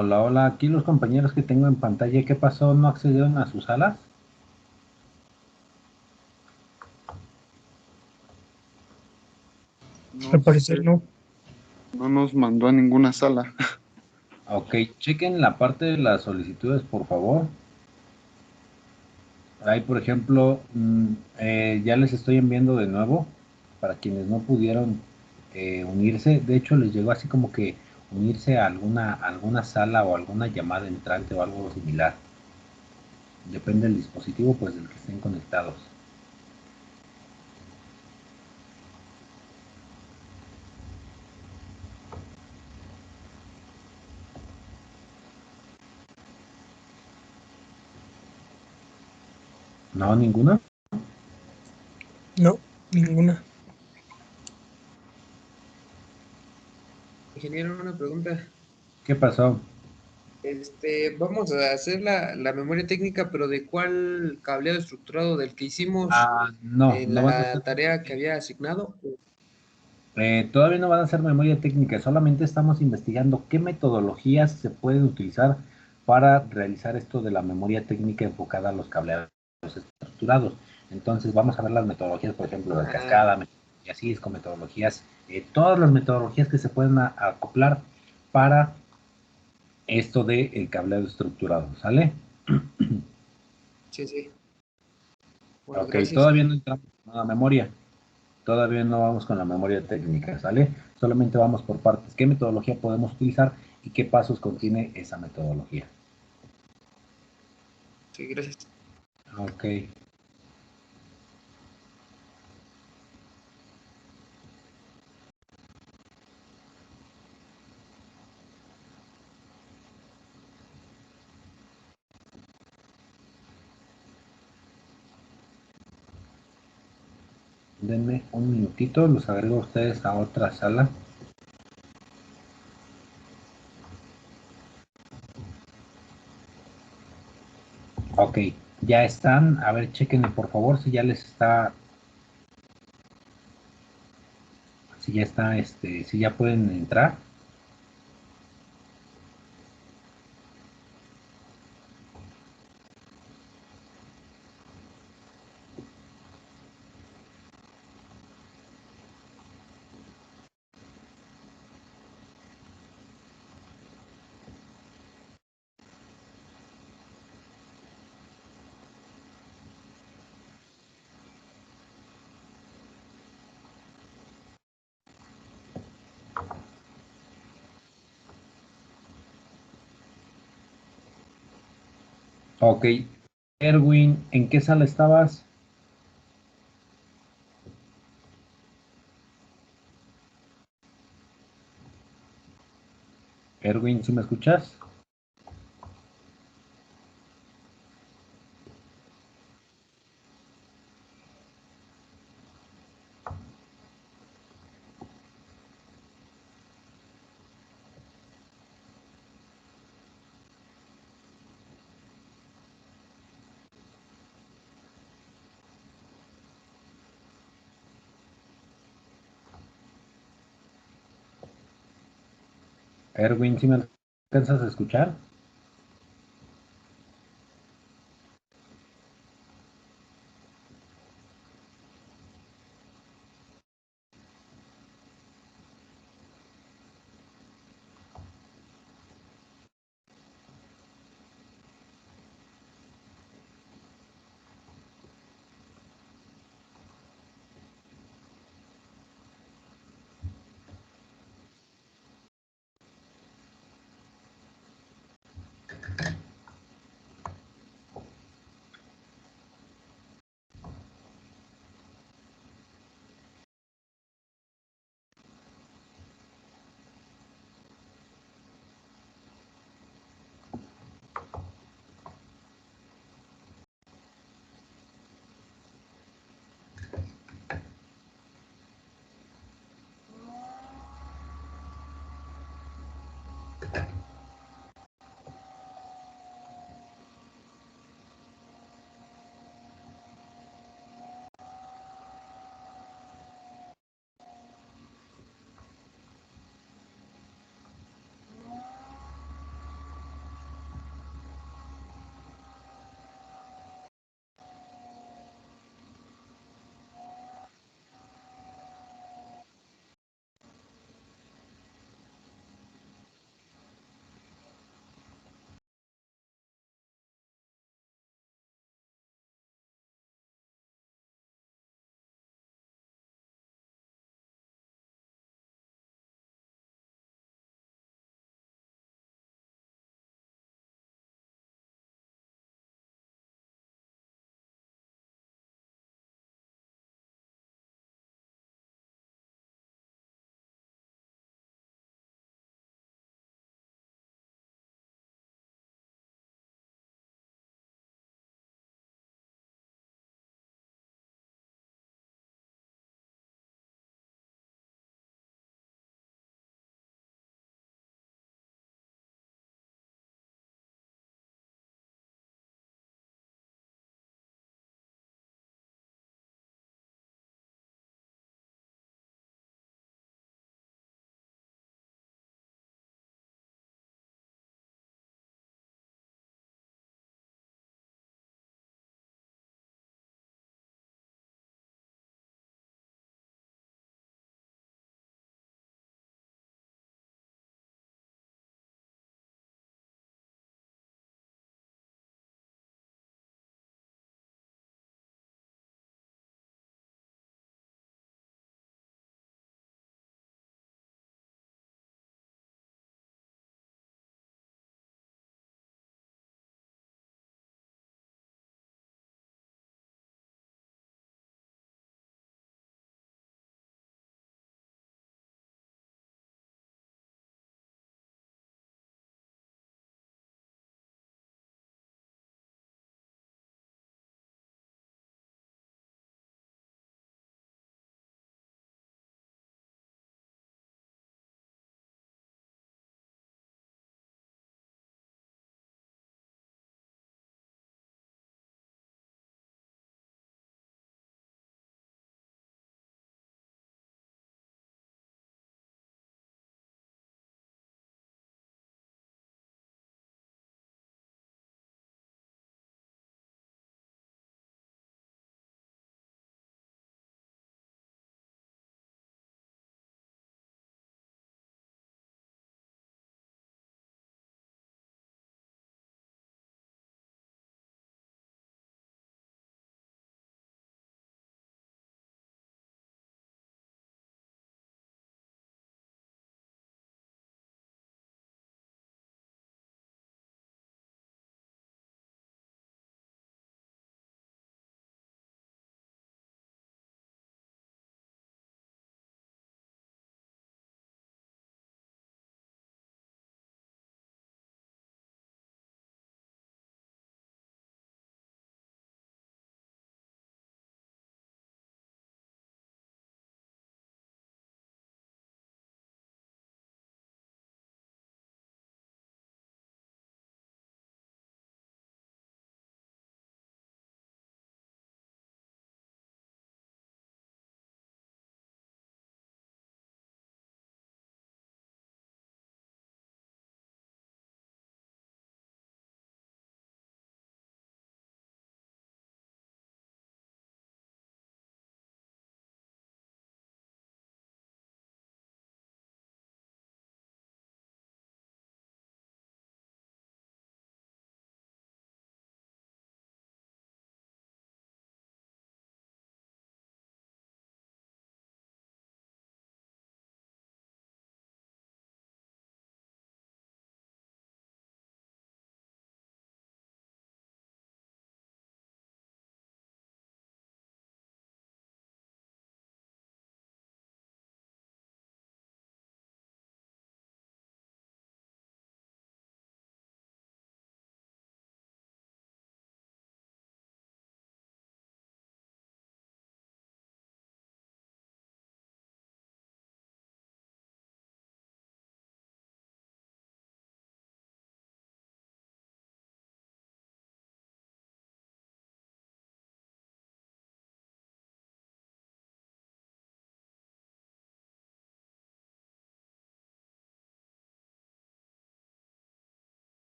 Hola, hola, aquí los compañeros que tengo en pantalla, ¿qué pasó? ¿No accedieron a sus salas? No Al parecer sé, no. no nos mandó a ninguna sala. Ok, chequen la parte de las solicitudes, por favor. Ahí, por ejemplo, ya les estoy enviando de nuevo para quienes no pudieron unirse. De hecho, les llegó así como que unirse a alguna sala o alguna llamada entrante o algo similar. Depende del dispositivo, pues, del que estén conectados. No, ninguna. No, ninguna. Ingeniero, una pregunta. ¿Qué pasó? Vamos a hacer la memoria técnica, pero ¿de cuál cableado estructurado del que hicimos No, en no van a ser la tarea que había asignado? todavía no van a ser memoria técnica, solamente estamos investigando qué metodologías se pueden utilizar para realizar esto de la memoria técnica enfocada a los cableados estructurados. Entonces vamos a ver las metodologías, por ejemplo, de Ah, cascada, y así es con metodologías, todas las metodologías que se pueden acoplar para esto del el cableado estructurado, ¿sale? sí, sí. Bueno, Ok, gracias. todavía no entramos en la memoria. Todavía no vamos con la memoria técnica, ¿sale? Solamente vamos por partes. ¿Qué metodología podemos utilizar y qué pasos contiene esa metodología? Sí, gracias. Ok. Denme un minutito, los agrego a ustedes a otra sala. Ok, ya están. A ver, chequenme por favor si ya les está, si ya está, si ya pueden entrar. Ok, Erwin, ¿en qué sala estabas? Erwin, ¿sí me escuchas? Erwin, ¿sí me alcanzas a escuchar?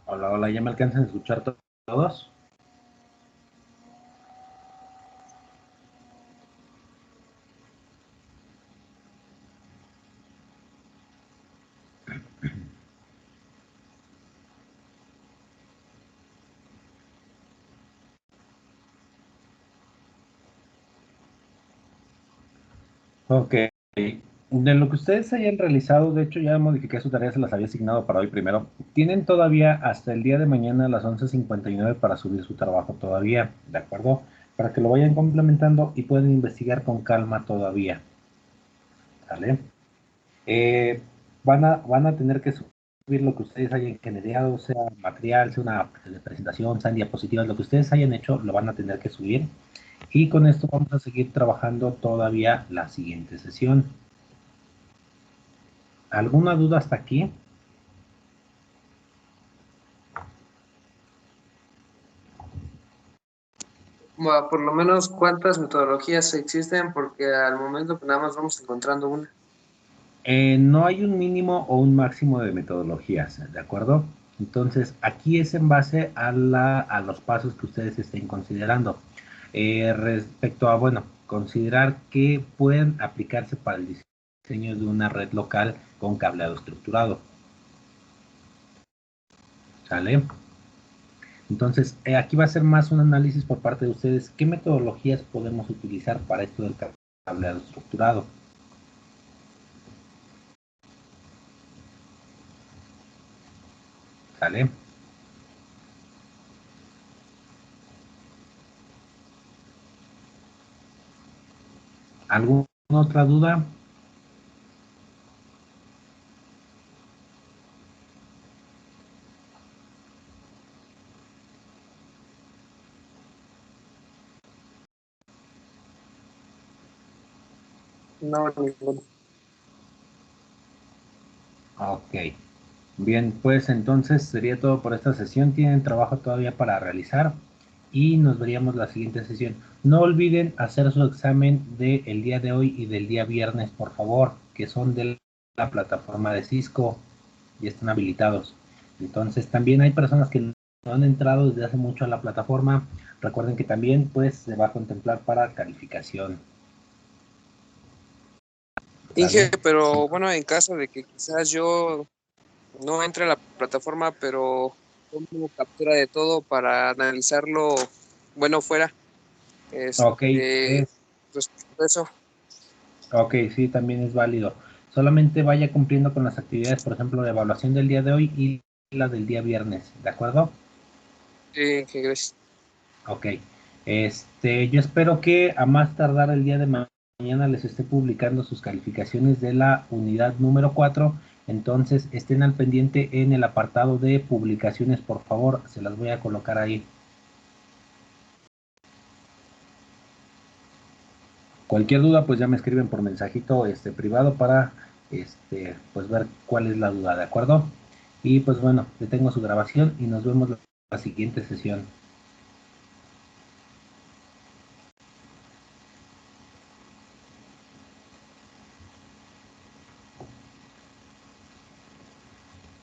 Hola, hola, ¿ya me alcanzan a escuchar todos? Ok. De lo que ustedes hayan realizado, de hecho ya modifiqué su tarea, se las había asignado para hoy primero. Tienen todavía hasta el día de mañana a las 11:59 para subir su trabajo todavía, ¿de acuerdo? Para que lo vayan complementando y pueden investigar con calma todavía, ¿vale? Van a tener que subir lo que ustedes hayan generado, sea material, sea una presentación, sean diapositivas, lo que ustedes hayan hecho, lo van a tener que subir. Y con esto vamos a seguir trabajando todavía la siguiente sesión. ¿Alguna duda hasta aquí? Bueno, por lo menos, ¿cuántas metodologías existen? Porque al momento pues, nada más vamos encontrando una. No hay un mínimo o un máximo de metodologías, ¿de acuerdo? Entonces, aquí es en base a los pasos que ustedes estén considerando. Respecto a, bueno, considerar que pueden aplicarse para el diseño de una red local con cableado estructurado. ¿Sale? Entonces, aquí va a ser más un análisis por parte de ustedes. ¿Qué metodologías podemos utilizar para esto del cableado estructurado? ¿Sale? ¿Alguna otra duda? No, ninguna. Ok. Bien, pues entonces sería todo por esta sesión. Tienen trabajo todavía para realizar y nos veríamos la siguiente sesión. No olviden hacer su examen del día de hoy y del día viernes, por favor, que son de la plataforma de Cisco y están habilitados. Entonces también hay personas que no han entrado desde hace mucho a la plataforma. Recuerden que también pues se va a contemplar para calificación. Inge, ¿Vale? pero bueno, en caso de que quizás yo no entre a la plataforma, pero tomo captura de todo para analizarlo, bueno, fuera. Ok, Respecto a eso. ok, sí, también es válido. Solamente vaya cumpliendo con las actividades, por ejemplo, de evaluación del día de hoy y la del día viernes, ¿de acuerdo? Sí, Inge, gracias. Ok. Yo espero que a más tardar el día de mañana les esté publicando sus calificaciones de la unidad número 4. Entonces, estén al pendiente en el apartado de publicaciones, por favor, se las voy a colocar ahí. Cualquier duda, pues ya me escriben por mensajito privado para pues ver cuál es la duda, ¿de acuerdo? Y pues bueno, detengo su grabación y nos vemos la siguiente sesión.